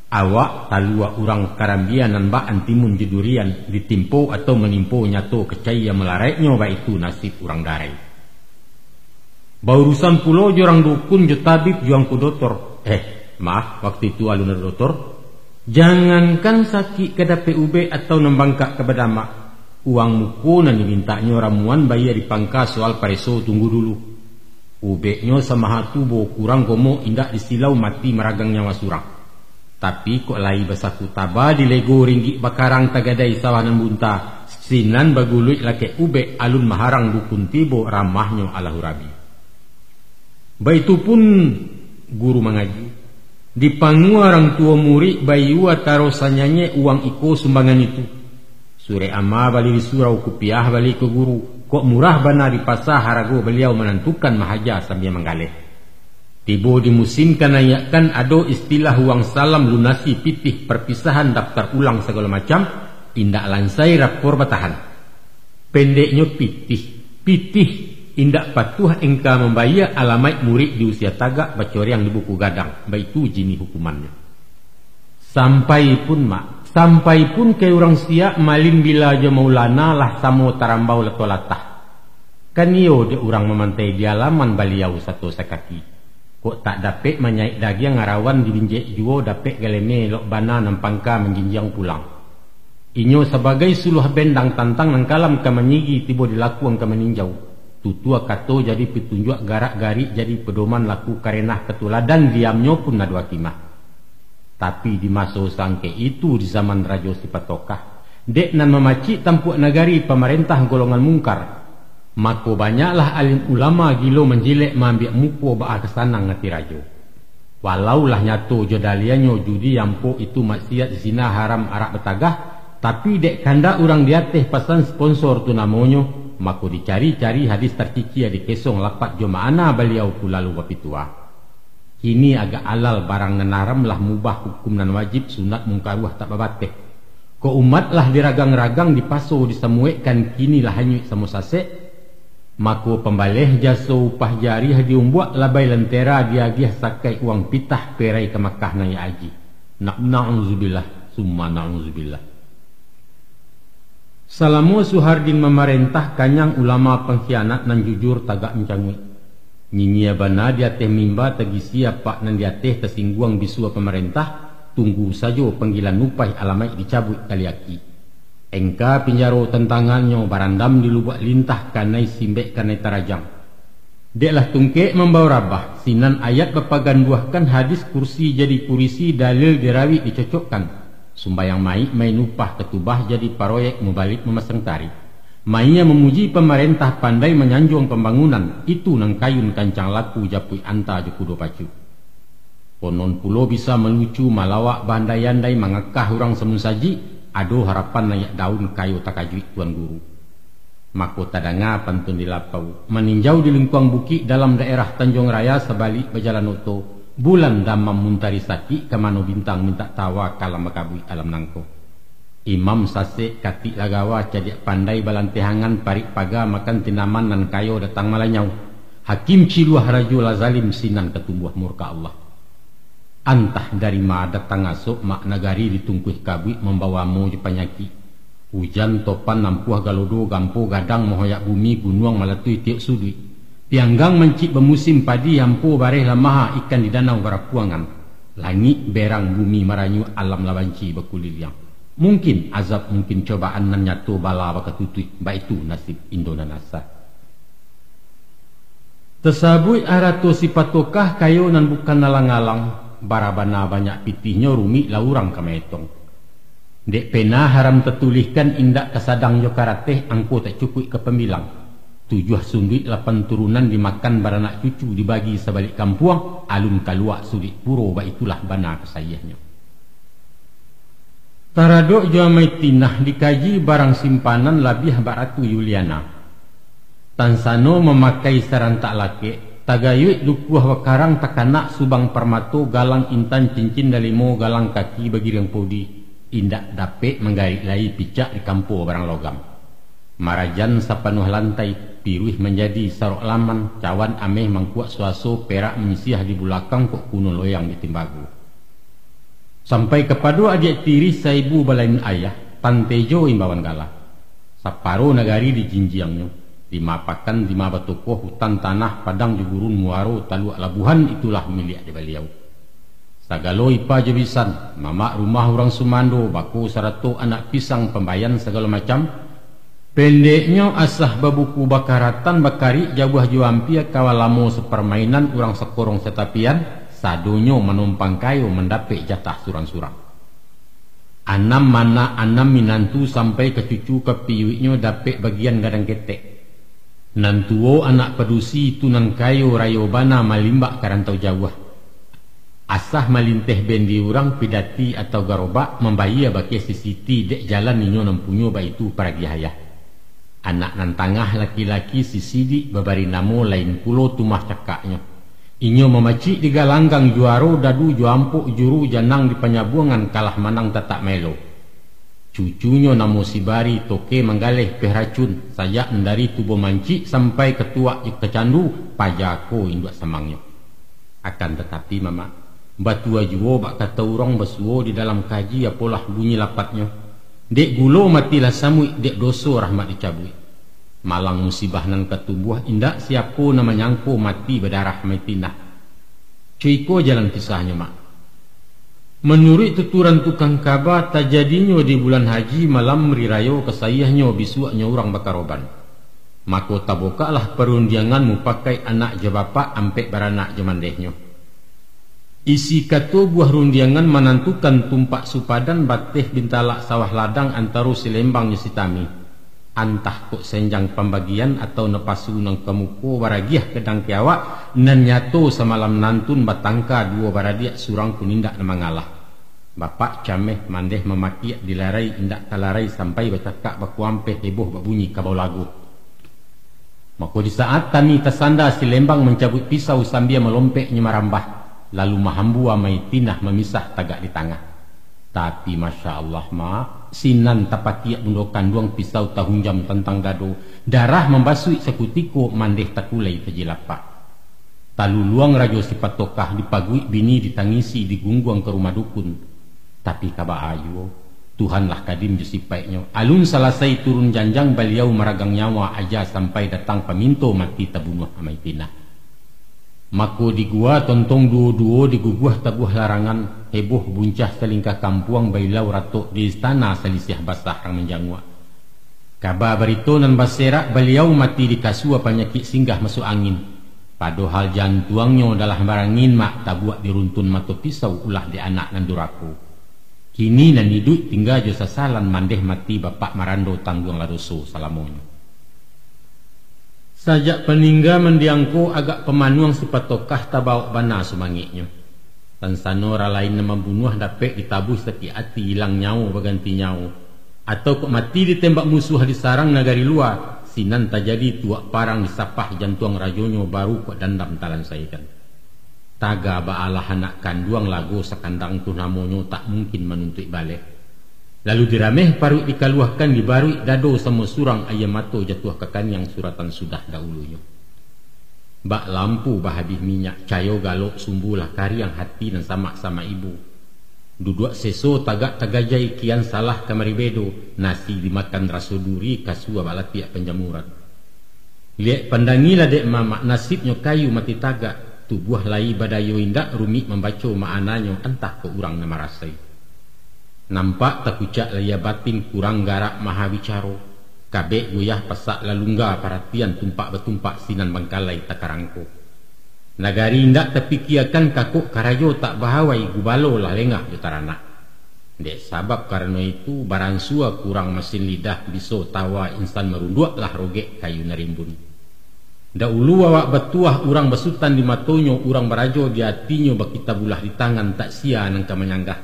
Awak talua orang karambian nan bak antimun jedurian ditimpo atau menimpo nyato kecaya melareknya bak itu nasib orang darai. Baurusan pulau jorang dukun jo tabib juang ku dotor. Maaf, waktu itu alun doktor. Jangankan sakit ke PUB atau nembangkak ke bedama. Uang muku nan dimintanya ramuan bayar dipangka soal pareso tunggu dulu. Ubeknya sama hatu bo kurang gomo indak disilau mati meragang nyawa surang. Tapi kok lai basaku taba di lego ringgi bakarang tagadai sawanan bunta. Sinan baguluit lake ubek alun maharang dukun tibo ramahnya alahurabi. Baitu pun guru mengaji. Dipangu orang tua murid bayu ataro sanyanye uang iko sumbangan itu. Sure ama bali di surau kupiah bali ke guru. Kok murah bana di pasar harago beliau menentukan mahaja sambil menggaleh. Tibo dimusimkan ayakkan ado istilah uang salam lunasi pitih perpisahan daftar ulang segala macam. Indak lansai rapor batahan. Pendeknya pitih. Indak patuh engkau membayar alamat murid di usia tagak bacori yang di buku gadang. Baitu jini hukumannya. Sampai pun ke orang siap malin bila aja maulana lah samo tarambau leto-latah. Kan iyo de orang memantai di alaman baliau satu sekaki. Kok tak dapet menyaik daging ngarawan dibinjek juo dapet galeme lok bana nampangka menjinjang pulang. Inyo sebagai suluh bendang tantang nang kalam ka menyigi tibo dilaku ang ka meninjau. Tutua kato jadi petunjuk garak-garik jadi pedoman laku karenah ketuladan diamnyo pun nadua kimah. Tapi di masa sangke itu di zaman Raja Sipatokah, dek nan memaci tampuk nagari pemerintah golongan mungkar. Mako banyaklah alim ulama gilo menjilek mambiak muko ba'a kesanang ngati rajo. Walau lah nyato jodalianyo judi yampo itu maksiat zina haram arak betagah, tapi dek kanda orang diateh pasan sponsor tu namonyo, mako dicari-cari hadis tercici di kesong lapat jomaana beliau tu lalu bapitua. Kini agak alal barang nenaram lah mubah hukum nan wajib sunat mungkaruah tak babateh. Ko umat lah diragang-ragang dipaso disemuekkan kini lah hanyut samusase. Mako pembaleh jaso upah jari diumbuak labai lentera diagih sakai uang pitah perai ke Makkah naya aji. Na'udzubillah summa na'udzubillah. Salamu Suhardin memerintah kanyang ulama pengkhianat nan jujur tagak mencangui. Nyinyia bana dia teh mimba tagi siapa nan dia teh tersingguang bisua pemerintah, tunggu saja panggilan nupai alamai dicabut kaliaki. Engka pinjaro tentangannya barandam di lubak lintah kanai simbek kanai tarajang. Deklah tungkek membawa rabah sinan ayat bepagan buahkan hadis kursi jadi kurisi dalil dirawi dicocokkan. Sumbayang mai upah ketubah jadi paroyek mubalik memasang tari. Mainya memuji pemerintah pandai menyanjung pembangunan itu nang kayun kancang laku japui anta jukudo pacu. Konon pulo bisa melucu malawak bandai-andai mengekah orang semun saji. Ado harapan nayak daun kayu takajuit tuan guru. Mako tadanga pantun dilapau meninjau di lingkuang bukit dalam daerah Tanjung Raya sebalik berjalan oto bulan damam muntari saki kemano bintang minta tawa kalam makabui alam nangko. Imam sase kati lagawa cadiak pandai balantehangan parik paga makan tinaman nan kayo datang malanyau. Hakim ciluah rajul zalim sinan ketumbuh murka Allah. Antah dari ma datang asuk mak nagari ditungkuh kabui membawa mo di panyaki. Hujan topan nampuah galodo gampo gadang mohoyak bumi gunung malatui tiuk sudui. Tianggang mencik bemusim padi yampo bareh lamaha ikan di danau barapuangan. Langit berang bumi maranyu alam labanci bekuliliang. Mungkin azab mungkin cobaan nan nyato bala bakatutui. Baitu nasib Indonanasa. Tesabui arato Sipatokah kayo nan bukan nalang-alang. Barabana banyak pitihnya rumi laurang kametong. Dek pena haram tertulihkan indak kesadang yokarateh angko tak cukup ke pembilang. 7 sunduit 8 turunan dimakan baranak cucu dibagi sebalik kampuang. Alun kaluak sulit puro itulah bana kesayahnya. Taradok juamai tinah dikaji barang simpanan labih baratu Yuliana. Tansano memakai sarantak lake. Tagayut lukuh wakarang takanak subang permato galang intan cincin dalimo galang kaki bagi yang podi indak dapet menggarik lai picak di kampo barang logam. Marajan sapanuh lantai piruih menjadi sarok laman cawan ameh mangkuak suaso perak menyisiah di bulakang kok kuno loyang di timbagu. Sampai kepada adik tiri saibu balain ayah pantejo imbawan gala. Saparo nagari di jinjiangnya. Dimapakan di mabatokoh hutan tanah padang jugurun muaro taluak labuhan itulah milik di beliau. Sagalo ipa jebisan mamak rumah orang Sumando baku sarato anak pisang pembayan segala macam. Pendeknya asah babuku bakaratan bakari jauh juampia kawalamo sepermainan orang sekorong setapian sadonyo menumpang kayu mendapik jatah surang-surang. Anam mana anam minantu sampai ke cucu ke piuiknya dapik bagian gadang ketek. Nantuo anak pedusi tunan kayo rayo bana malimbak karantau jauh. Asah malinteh bendi orang pidati atau garobak membaya baki sisiti dek jalan ninyo nempunyo baitu para gihaya. Anak nan tangah laki-laki sisidi babari namo lain pulo tumah cakaknya. Inyo memacik di galanggang juaro dadu juampuk juru janang di penyabuangan kalah manang tatak melo. Cucunya namo sibari toke menggaleh pehracun saya dari tubuh mancik sampai ketua kecandu pajako induk semangnya. Akan tetapi mama batua juo bak kata orang besuo di dalam kaji apolah bunyi lapatnya. Dek gulo matilah samui dek doso rahmat dicabui. Malang musibah nan ketubuh indak siapo nama nyangko mati berdarah metinah. Cuiko jalan kisahnya mak. Menurut tuturan tukang Ka'bah, tajadinya di bulan haji malam merirayo kesayahnya bisuaknya orang bakaroban. Maka tabokaklah perundianganmu pakai anak je bapa ampek baranak je mandehnya. Isi kata buah rundiangan menentukan tumpak supadan batih bintalak sawah ladang antara si lembang si tami. Antah kok senjang pembagian atau nepasu nang kemuko baragiah kedang kiawak nan nyato semalam nantun batangka dua baradiak surang kunindak na mangalah. Bapak cameh mandeh memaki dilarai indak talarai sampai bercakap bakuampe heboh berbunyi kabau lagu. Maka di saat tani tersanda si lembang mencabut pisau sambil melompeknya marambah, lalu mahambu amai tinah memisah tagak di tengah. Tapi Masya Allah sinan tapakiak mundokan duang pisau tahun jam tentang dado, darah membasui sekutiko mandeh takulai terjilapak. Talu luang rajo si patokah dipagui bini ditangisi digungguang ke rumah dukun. Tapi kaba ayu Tuhanlah kadim jusipaiknya. Alun selesai turun janjang beliau meragang nyawa aja sampai datang peminto mati tabunuh amai tinah. Mako di gua tontong duo-duo diguguah tabuh larangan heboh buncah selingkah kampuang bailau ratok di istana selisih basah rang menjangwa. Kaba barito nan baserak beliau mati di kasua penyakit singgah masuk angin. Padahal jantuangnya dalah barangin mak tabuak diruntun mato pisau ulah di anak nan duraku. Kini nan hidup tinggal jo sasalan mandeh mati bapak marando tanggung ladoso salamonyo. Sajak peninggal mendiangko agak pemanuang si patokah tabau bana sumangiknya. Tan sanora lain nama bunuh dapat ditabuh seti hati hilang nyawa berganti nyawa. Atau kok mati ditembak musuh di sarang negari luar. Sinan tak jadi tuak parang disapah jantuang rajonyo baru kok dandam talan saikan. Taga baalah anak kanduang lagu sekandang tu namonyo tak mungkin menuntut balik. Lalu dirameh parut dikaluahkan dibarui dado sama surang ayam mato jatuh kekan yang suratan sudah dahulunya. Bak lampu bahabis minyak cayo galok sumbulah kariang hati dan sama-sama ibu. Duduk seso tagak tagajai kian salah kamari bedo nasi dimakan raso duri kasua balatiak penjamuran. Lihat pandangilah dek mamak nasibnya kayu mati tagak. Tubuh lai badayo indak rumit membaca maknanya entah ke urang nama rasai. Nampak tak ucap laya batin kurang garak maha bicaro. Kabek goyah pasak lalungga perhatian tumpak betumpak sinan bangkalai takarangko. Nagari indak terpikiakan kakuk karayo tak bahawai gubalo lah lengah jutaranak. Dek sabab karena itu baransua kurang mesin lidah biso tawa insan merunduk lah rogek kayu narimbun. Dahulu awak betuah urang besutan di matonyo urang barajo di hatinya bakita bulah di tangan tak sia nangka menyanggah.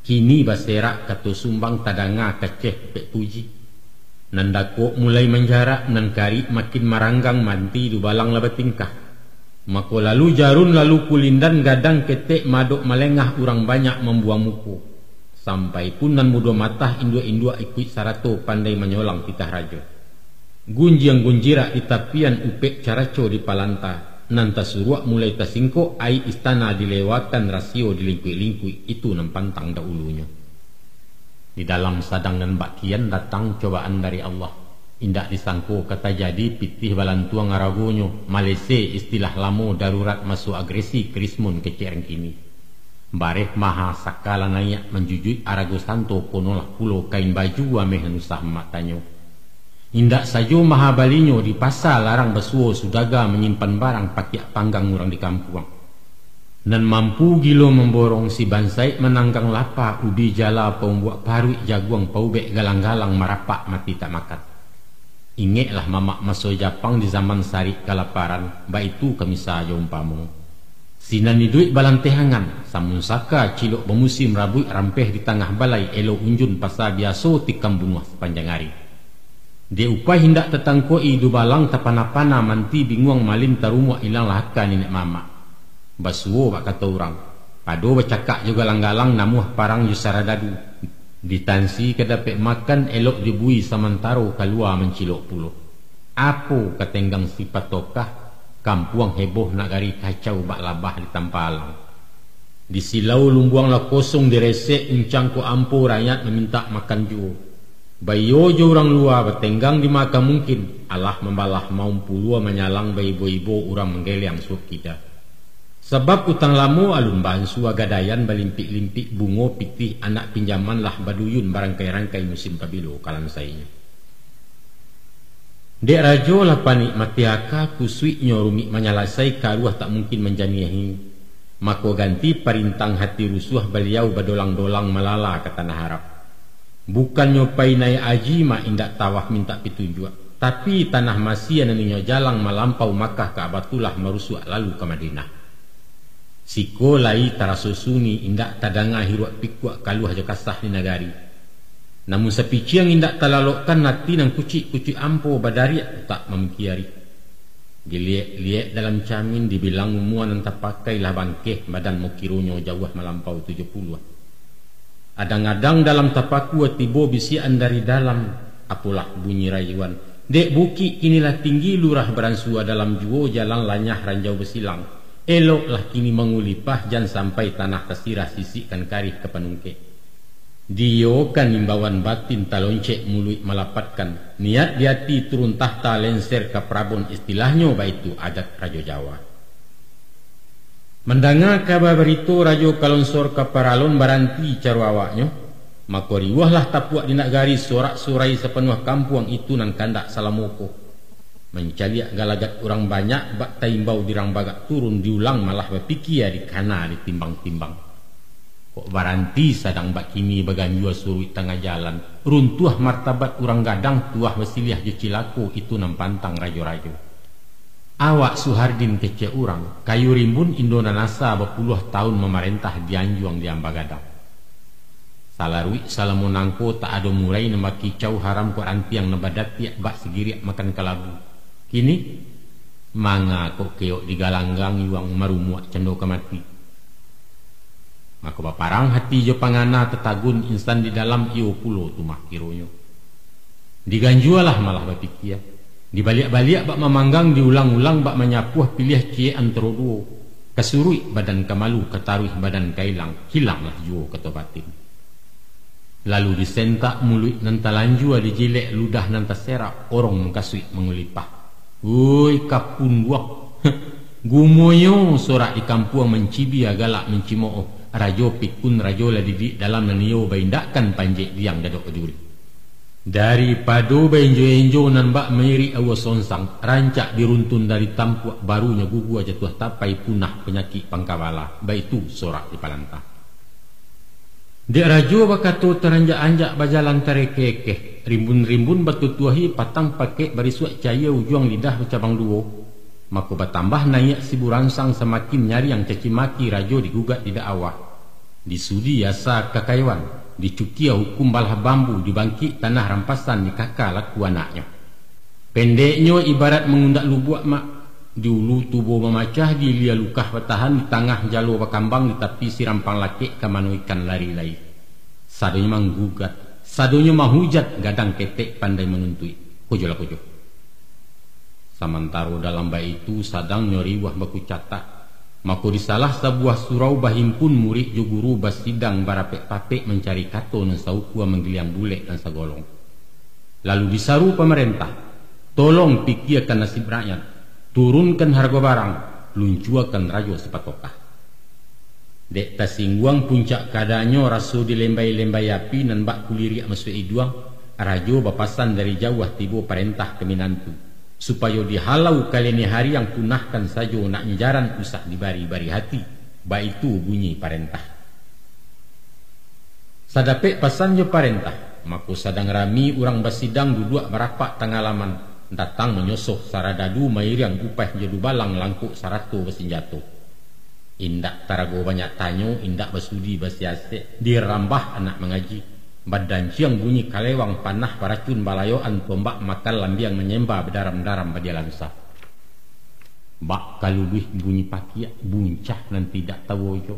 Kini baserak kato sumbang tadanga kaceh pek puji. Nandako mulai menjarak nan kari makin maranggang manti du balang lah betingkah. Mako lalu jarun lalu kulindan gadang ketek madok malengah urang banyak membuang muku. Sampai pun nan mudo matah indua-indua ikut sarato pandai menyolang titah rajo. Gunjiang gunjira di tapian upek caraco di palanta. Nanta suruak mulai tasingko ai istana dilewatan rasio dilingkui-lingkui itu nampantang dahulunya. Di dalam sadang dan bakian datang cobaan dari Allah. Indak disangko kata jadi pitih balantuang aragonyo Malese istilah lamo darurat masuk agresi krismun kecereng kini. Bareh maha sakala nayak menjujui arago santo ponolah pulau kain baju ameh nusah matanyo. Indak sajo maha balinyo di pasar larang besuo sudaga menyimpan barang pakiak panggang orang di kampung. Dan mampu gilo memborong si bansai menanggang lapa ubi jala pembuat parui jaguang paubek galang-galang marapak mati tak makan. Ingatlah mamak masuk Japang di zaman sari kelaparan, baitu kami saja umpamu. Sinan ni duit balang tehangan, samun saka cilok bermusim rabui rampeh di tengah balai elo unjun pasar biaso tikam bunuh sepanjang hari. Dia upah hindak tetangkoi du balang tapana-pana manti bingung malim tarumuk ilang lahaka nenek mama. Basuo bak kata orang. Pado bercakap juga galang-galang namuh parang yusara dadu. Ditansi kedapek makan elok dibui samantaro keluar mencilok puluh. Apo katenggang sifat tokah kampuang heboh nak gari kacau bak labah di tampalang. Di silau lumbuang lah kosong diresek uncang ko ampo rakyat meminta makan juo. Bayo jo orang luar bertenggang di maka mungkin Allah membalah mampu lua menyalang bayi ibu orang menggeliang suap kita. Sebab utang lamu alun bansu agadayan balimpik-limpik bungo pitih anak pinjaman lah baduyun barangkai-rangkai musim pabilo kalansainya. Dek rajo lah panik matiaka kusui nyorumi menyalasai karuah tak mungkin menjaniahi. Mako ganti perintang hati rusuh beliau badolang-dolang malala ke tanah Arab. Bukan nyopai nai aji ma indak tawah minta petunjuk. Tapi tanah masih ninyo jalang melampau Makkah ke Abatullah merusuh lalu ke Madinah. Siko lai tarasusuni indak tadanga hiruak pikuak kaluh aja kasah ni nagari. Namun sepici yang indak talalokkan nati nang kucik-kucik ampo badariak tak memikiari. Diliek-liek dalam camin dibilang umuan entah pakai lah bangkeh badan mukironyo jauh melampau 70. Adang-adang dalam tapaku tibo bisian dari dalam apulah bunyi rayuan. Dek buki kinilah tinggi lurah beransua dalam juo jalan lanyah ranjau besilang. Eloklah kini mengulipah jan sampai tanah kesirah sisikan karih ke penungke. Dio kan imbauan batin taloncek mului melapatkan niat di hati turun tahta lenser ke Prabon istilahnya baitu adat Rajo Jawa. Mendengar kabar berito Rajo kalonsor ke Paralon baranti caruawaknya, maka riwahlah tapuak di nagari sorak-sorai sepenuh kampung itu nan kandak salamoko. Mencaliak galagat orang banyak bak taimbau dirang bagak turun diulang malah berpikir di kana ditimbang-timbang. Kok baranti sadang bak kini baganjua surui tengah jalan runtuh martabat orang gadang tuah wasiliah jecilako itu nampantang rajo-rajo. Awak Suhardin kece urang kayu rimbun Indona nasa berpuluh tahun memerintah di Anjuang di Ambagadang. Salarui salamunangko tak ada mulai nama kicau haram ko antiang nabadat tiak bak segiriak makan kalabu. Kini manga kok keok digalanggang yuang marumuak cendo kemati. Maka baparang hati jo pangana tetagun instan di dalam iyo pulo tumah kironyo. Diganjualah malah bapikir. Dibalik-balik bak memanggang diulang-ulang bak menyapuh pilih cie antero duo. Kesurui badan kemalu ketaruih badan kailang hilanglah juo ketobatin. Lalu disentak mulut nantalanjua dijilek ludah nantaserak orang mengkasui mengulipah. Woi kapun buak gumoyo sorak di kampung mencibi agalak mencimooh rajo pikun rajo lah didik dalam nanio baindakan panjek diang dadok keduri. Daripada benjo-enjo nan bak meri awas sonsang rancak diruntun dari tampuak barunya gugu aja tuah tapai punah penyakit pangkawala baitu sorak di palantah. Dek rajo bakato teranjak-anjak bajalan tarekekeh rimbun-rimbun batu tuahi patang pakai barisuak caya ujuang lidah bercabang duo. Maka bertambah naik si buransang semakin nyari yang caci maki rajo digugat tidak awah. Disudi yasa kakaiwan, dicukia hukum balah bambu dibangkit tanah rampasan di kakak laku anaknya. Pendeknya ibarat mengundak lubuak mak. Diulu tubuh memacah di lia lukah bertahan di tengah jalur bakambang di tepi si rampang laki kamano ikan lari-lari. Sadonya menggugat, sadonya mahujat gadang ketek pandai menuntui. Kojolah kojo. Samantaro dalam bayi itu sadang nyori wah baku catak. Maka disalah sebuah surau bahimpun murid jo guru basidang barapek-papek mencari kato dan saukua menggiliang bulek dan sagolong. Lalu disaru pemerintah, tolong pikirkan nasib rakyat. Turunkan harga barang, luncuakan rajo sepatokah. Dek tasingguang puncak kadanya rasu dilembai-lembai api nan bak kuliriak masuk iduang, rajo bapasan dari jauh tibo perintah ke Minantu, supaya dihalau kalian hari yang punahkan saja nak njaran usah dibari-bari hati, baitu bunyi perintah. Sadapek pasan jo perintah, maka sadang rami orang basidang duduk merapak tangalaman. Datang menyosoh saradadu mairiang upah jadu balang langkuk saratu bersenjato. Indak tarago banyak tanyo, indak basudi basiase, dirambah anak mengaji. Badan siang bunyi kalewang panah paracun balayoan tombak makan lambiang menyembah berdaram-daram badialansa. Bak kalubih bunyi pakia buncah nan tidak tahu jo.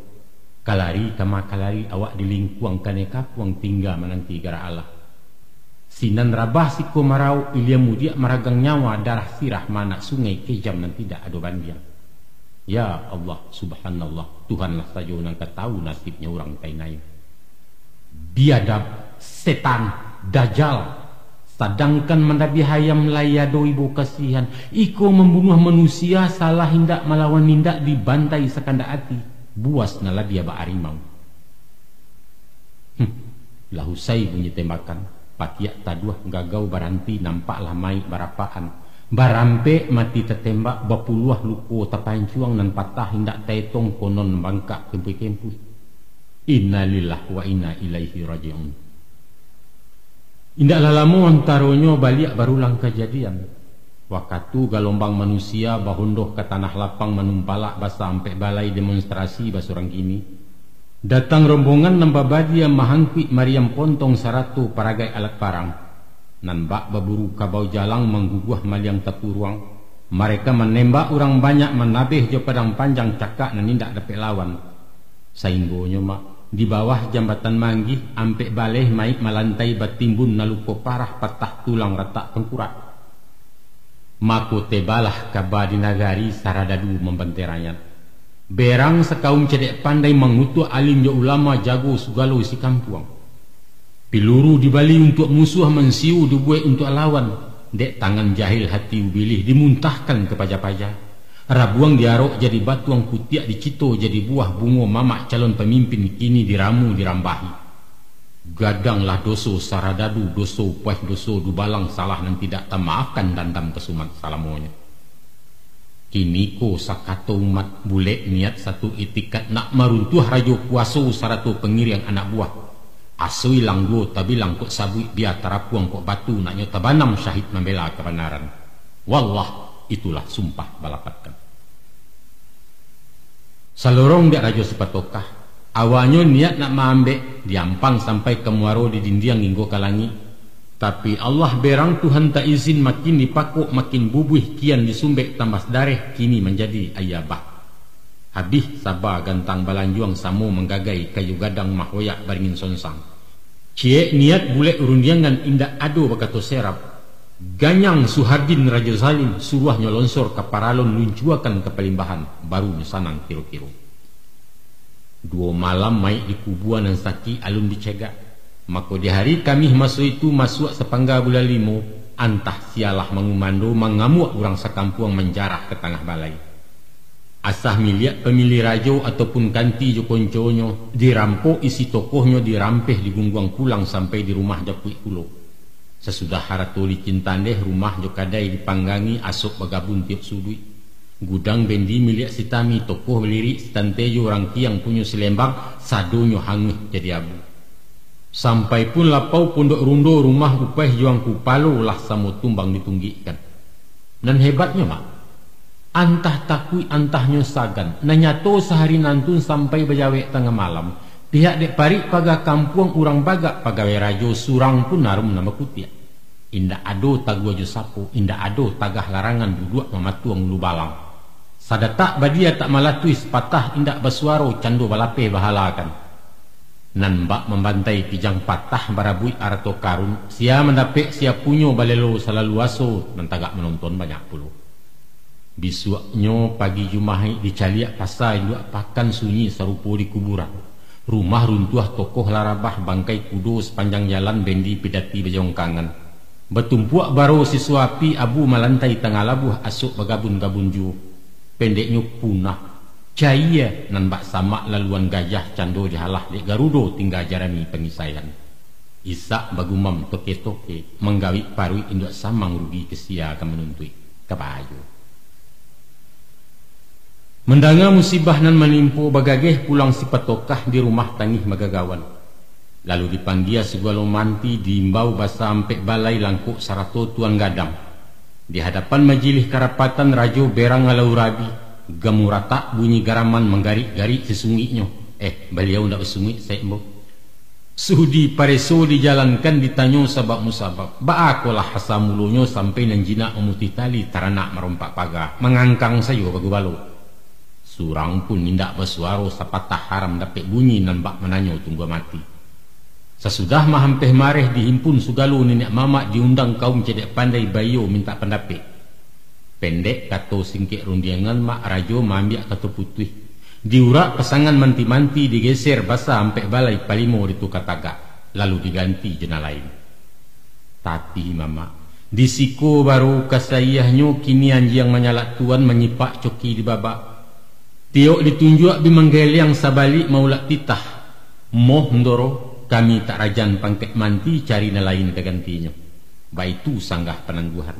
Kalari kama kalari awak dilingkuang kaneka puang tinggal menanti gara Allah. Sinan rabah si komarau ilia mudia maragang nyawa darah sirah mana sungai kejam nan tidak ada bandian. Ya Allah subhanallah, Tuhanlah saja yang tahu nasibnya orang kainai. Biadab, setan, dajjal, Sedangkan mendabi hayam layado ibu kasihan, iko membunuh manusia salah hindak melawan nindak dibantai sekanda hati, buas nala dia ba harimau. Lahusai bunyi tembakan, pakiak taduah gagau baranti nampaklah mai barapaan. Barampe mati tertembak bapuluah luko tapancuang nan patah hindak taitong konon bangkak kempui-kempui. Innalillahi wa inna ilaihi raji'un. Indaklah lama antaronyo balik barulang kejadian. Waktu galombang manusia bahondoh ke tanah lapang menumpalak basa sampai balai demonstrasi basurang kini. Datang rombongan nambabadi yang mahangkwi Mariam pontong saratu paragai alat parang. Nanbak baburu kabau jalang mengguguh maliang tapuruang. Mereka menembak orang banyak menabih jo padang panjang cakak nan nindak dapat lawan. Sainggonyo mak di bawah jambatan manggih ampek baleh maik malantai batimbun naluko parah patah tulang retak tengkurat. Mako tebalah kabadi nagari saradadu membenteranya. Berang sekaum cedek pandai mengutuk alim jo ulama jago sugalo isi kampuang. Piluru dibali untuk musuh mensiu dibuat untuk lawan. Dek tangan jahil hati ubilih dimuntahkan ke paja-paja. Rabuang diarok jadi batuang kutiak dicito jadi buah bungo mamak calon pemimpin kini diramu dirambahi. Gadanglah doso saradadu doso puas doso dubalang salah nan tidak temaafkan dandam kesumat salamonya. Kini ko sakato umat bule niat satu itikat nak maruntuh rajo kuaso saratu pengiriang anak buah. Asui lang duo tabilang kok sabui biar tarapuang kok batu nak nyota banam syahid membela kebenaran. Wallah itulah sumpah balapatkan. Salorong dek rajo sepatokah. Awalnya niat nak maambek diampang sampai ke muaro di dindiang hingga kalangi. Tapi Allah berang Tuhan tak izin makin dipakuk makin bubuh kian disumbek tambah dareh kini menjadi ayabah. Habis sabar gantang balanjuang samo menggagai kayu gadang mahoyak baringin sonsang. Cie niat bulek urundiangan indak ado bakato serap. Ganyang Suhardin Raja Zalim suruh nyolonsor ke paralon luncuakan ke pelimbahan baru nyesanang kiro-kiro. 2 malam mai di kubuan dan saki alun dicegak. Maka di hari kami masuk itu masuk sepangga bulan 5 antah sialah mengumando mengamuk orang sekampuang menjarah ke tengah balai. Asah miliak pemilih rajo ataupun kanti jo konconyo dirampok isi tokohnya dirampeh digungguang pulang sampai di rumah jakui kulo. Sesudah haratuli cintandeh rumah jo kadai dipanggangi asok bagabun tiap sudui. Gudang bendi miliak sitami tokoh lirik sitantejo orang tiang punya selembang sadonyo hangih jadi abu. Sampai pun lapau pondok rundo rumah upah juang kupalo lah samo tumbang ditunggikan. Dan hebatnya mak antah takui antahnya sagan nanyato sehari nantun sampai bejawek tengah malam pihak dek parik paga kampuang urang bagak pagawe rajo surang pun narum nama kutiak indak ado tagua jo sapo indak ado tagah larangan duduk mematuang lu balang sadatak badia tak malatuis patah indak basuaro cando balape bahalakan nan mbak membantai pijang patah barabui arato karun sia mendapek sia punyo balelo salalu aso nan tagak menonton banyak puluh. Bisuaknya pagi Jumahi dicaliak pasai dua pakan sunyi serupo di kuburan. Rumah runtuh tokoh larabah bangkai kudo sepanjang jalan bendi pidati bejongkangan. Betumpuak baru siswa api abu melantai tengah labuh asuk bagabun-gabun ju. Pendeknya punah. Cahaya nan bak samak laluan gajah cando dihalah di Garudo tinggal jarami pengisaian. Isak bagumam toke-toke menggawi parui induk samang rugi kesia akan menuntui kebayu. Mendanga musibah nan menimpu bagageh pulang si petokah di rumah tangih magagawan. Lalu dipanggil segala manti diimbau basa ampek balai langkuk sarato tuan gadang. Di hadapan majelis karapatan rajo berang alau rabi. Gamurata bunyi garaman menggarik-garik sesunginya. Beliau ndak bersungi saya mbok. Sudi pareso dijalankan ditanyo sabab musabab. Baakolah hasamulunyo sampai nanjina umuti tali taranak merompak pagar. Mengangkang sayo bagu balo. Surang pun nindak bersuaro sapatah haram dapat bunyi nan bak menanyo tunggu mati. Sesudah mahampeh mareh dihimpun sugalo nenek mamak diundang kaum cedek pandai bayo minta pendapat. Pendek kato singkik rundiangan mak rajo mambiak kato putih. Diurak pasangan manti-manti digeser basa ampek balai palimo ditukar tagak. Lalu diganti jena lain. Tapi mama, di siku baru kasayahnya kini anjing menyalak tuan menyipak coki di babak. Tiok ditunjuk bimanggeliang sabalik maulak titah. Moh ndoro kami tak rajan pangket manti cari nelain kegantinya. Baitu sanggah penangguhan.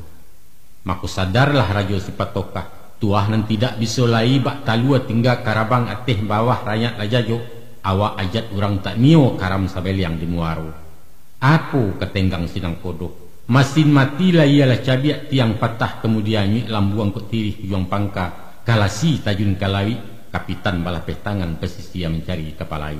Maku sadarlah rajo sipatokah. Tuah nan tidak bisa lai bak talua tinggal karabang ateh bawah rakyat lajajo. Awak ajat orang tak nio karam sabeliang di muaro. Aku ketenggang sidang kodoh. Masin matilah ialah cabiak tiang patah kemudian nyik lambuang kot tirih juang pangka. Kalasi tajun kalawi kapitan balah petangan pesisia mencari kepalai.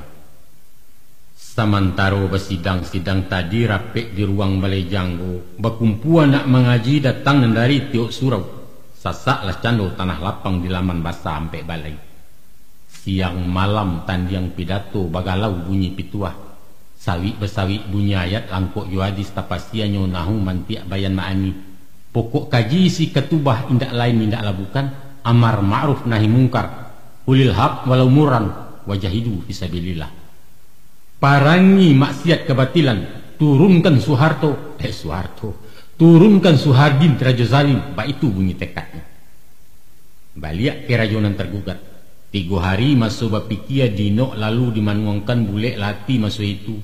Samantaro bersidang-sidang tadi rapek di ruang balai janggo. Bakumpuan nak mengaji datang dari tiok surau. Sasaklah cando tanah lapang di laman basah sampai balai. Siang malam tandiang pidato bagalau bunyi pituah. Sawi besawi bunyi ayat langkok yuadis tapasianyo nahu mantiak bayan ma'ani. Pokok kaji si ketubah indak lain indak labukan. Amar ma'ruf nahi mungkar. Ulil haq walau murran wajahidu fisabilillah. Parangi maksiat kebatilan. Turunkan Soeharto. Turunkan Suhardin Raja Zalim. Bak itu bunyi tekadnya. Baliak ke rajonan tergugat. 3 hari masuk bapikia dino lalu dimanuangkan bule lati masuk itu.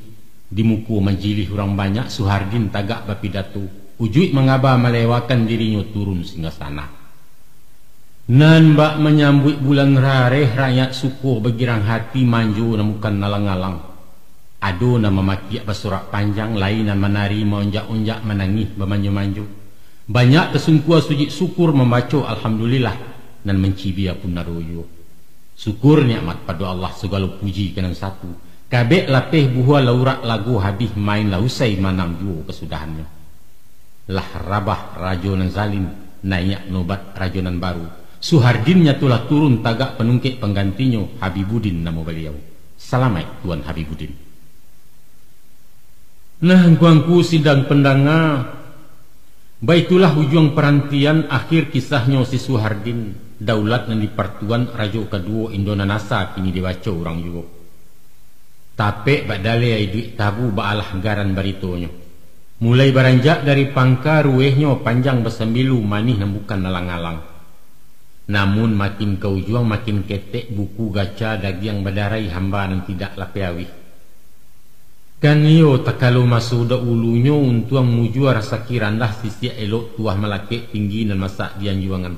Dimuku menjilih orang banyak Suhardin tagak bapidato. Ujuit mengaba melewakan dirinya turun singgah sana. Nan bak menyambut bulan rareh rakyat suku begirang hati manju namukan nalang-alang. Ado nama makiak basurak panjang lain nan menari meonjak-onjak menangih bemanju-manju. Banyak kesungkuan sujud syukur membaca alhamdulillah dan mencibia pun naroyo. Syukur nikmat pada Allah segala puji kenan satu. Kabek lapeh buah laurak lagu habis main lausai manam jua kesudahannya. Lah rabah rajonan zalim naik nobat rajonan baru. Suhardin nyatulah turun tagak penungkit penggantinya Habibudin nama beliau. Selamat Tuan Habibudin. Nah guangku sidang pendengar. Baitulah ujung perantian akhir kisahnya si Suhardin. Daulat dan dipertuan raja kedua Indonanasa kini dibaca orang juga. Tapi badale ai duit tabu baalah garan baritonya. Mulai beranjak dari pangka ruehnya panjang bersembilu manih nembukan nalang-alang. Namun makin kau juang makin ketek buku gaca dagiang badarai hamba dan tidak lapiawi. Kan iyo tak kalau masuk dah ulunya untuk mujua rasa kirandah sisi elok tuah melakik tinggi dan masak dian juangan.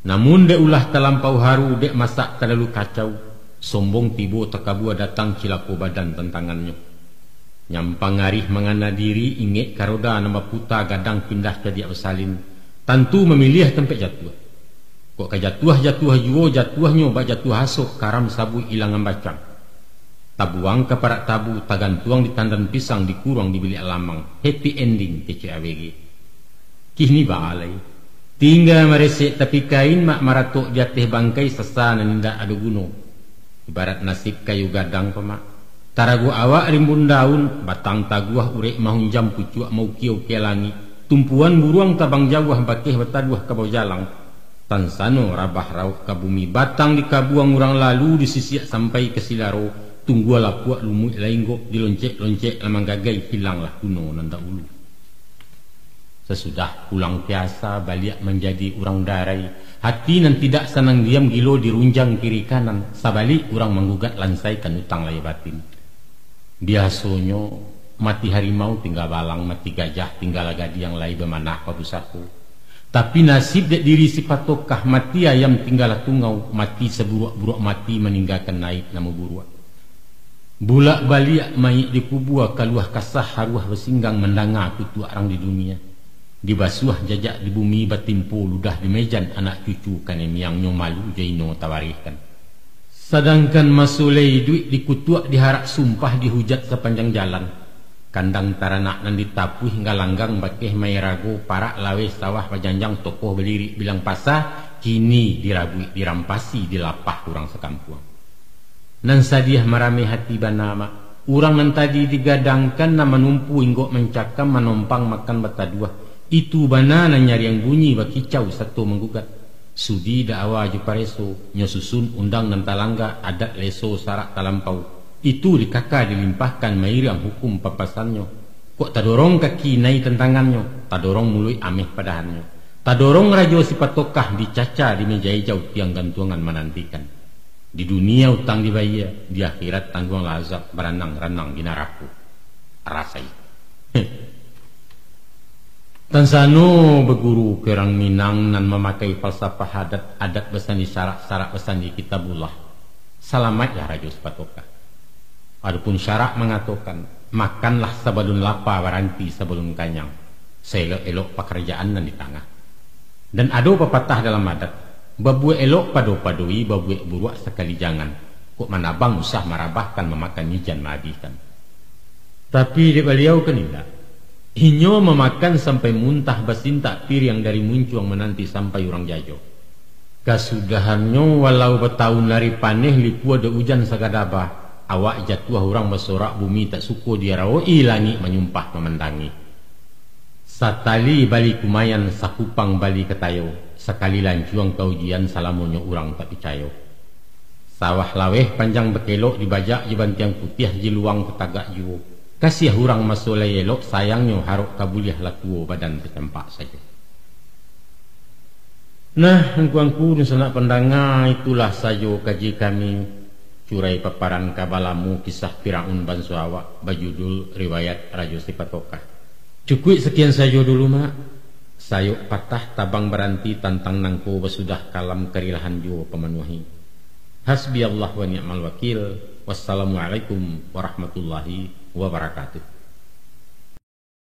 Namun dek ulah terlampau haru dek masak terlalu kacau. Sombong tibo takabua datang cilaku badan tentangannya. Nyampang arih mengana diri inget karoda nama puta gadang pindah jadi bersalin. Tentu memilih tempat jatuh. Kok kejatuh-jatuh juo jatuhnya bak jatuh hasuk karam sabu ilangan bacang. Tabuang keparak tabu tagantuang di tandan pisang dikurang di bilik lamang. Happy ending TCAWG. Kini baalai. Tinggal meresek tapi kain mak maratok jatih bangkai sesa nenda adu gunung. Ibarat nasib kayu gadang pemak. Taragu awak rimbun daun batang taguah urek mahun jam pucuk mau kiau kelangi. Tumpuan buruang tabang jawah bakih bataduah kabau jalang. Tansano rabah rauh ke bumi batang di kabuang orang lalu disisiak sampai ke silaro. Tunggualah puak lumut lainggok diloncek-loncek lamang gagai hilanglah kuno nanda ulu. Sesudah pulang biasa balik menjadi orang darai. Hati nan tidak senang diam gilo dirunjang kiri kanan. Sabalik orang menggugat lansaikan utang laya batin. Biasanya mati harimau tinggal balang, mati gajah tinggal gadi yang lain bermanah pabusaku. Tapi nasib dek diri si patokah mati ayam tinggal tungau. Mati seburuk-buruk mati meninggalkan naik nama buruak. Bulak balik mayit di kubua kaluah kasah haruah bersinggang mendangar kutu orang di dunia. Dibasuh jajak di bumi batimpo ludah di mejan anak cucu kan miangnya malu jaino tawarihkan. Sedangkan masulai duit dikutuak diharak sumpah dihujat sepanjang jalan. Kandang taranak nan ditapuh hingga langgang bakeh mairago parak lawe sawah pajanjang tokoh belirik bilang pasah kini dirabui dirampasi dilapah kurang sekampuang. Nan sadiah marame hati banama urang nan tadi digadangkan nama numpu inggok mencakam menompang makan bataduah. Itu bana nyari yang bunyi bakicau satu menggugat. Sudi dakwa jupareso nyosusun undang dan talangga adat leso sarak talampau. Itu dikaka dilimpahkan mairang hukum papasannya. Ko Kok tadorong kaki nai tentangannya, tadorong mului ameh padahannya. Tadorong rajo sipatokah dicaca di meja hijau tiang gantungan menantikan. Di dunia utang dibayar, di akhirat tanggung lazab beranang-ranang di naraku. Rasai. Tansano beguru kerang Minang nan memakai falsafah adat besani syarak besani kitabullah. Selamat ya rajo sipatokah. Adapun syarak mengatakan makanlah sebelum lapar baranti sebelum kanyang. Seelok-elok pekerjaan nan di tengah. Dan ada pepatah dalam adat, babuek elok pado-padoi, babuek buruak sekali jangan. Kok manabang usah marabahkan memakan nijan mahabiskan. Tapi di beliau kan tidak. Inyo memakan sampai muntah basinta pir yang dari muncuang menanti sampai orang jajo. Kasudahannya walau bertahun dari paneh lipu ada hujan sagadabah. Awak jatuh orang bersorak bumi tak suku dia rawo ilangi menyumpah memendangi. Satali bali kumayan sakupang bali ketayo. Sekali lancuang kaujian salamonyo orang tak percaya. Sawah laweh panjang bekelok dibajak jiban tiang putih jiluang ketagak juo. Kasih orang masoleh elok sayangnya haruk kabuliah lakuo badan tercempak saja. Nah, angku-angku nusanak pendengar itulah saja kaji kami curai paparan kabalamu kisah Firaun ban Suawak berjudul riwayat Rajo Sipatokah. Cukup sekian saja dulu mak. Sayuk patah tabang beranti tantang nangko besudah kalam kerilahan jua pemenuhi. Hasbi Allah wa ni'mal wakil. Wassalamualaikum warahmatullahi wabarakatuh.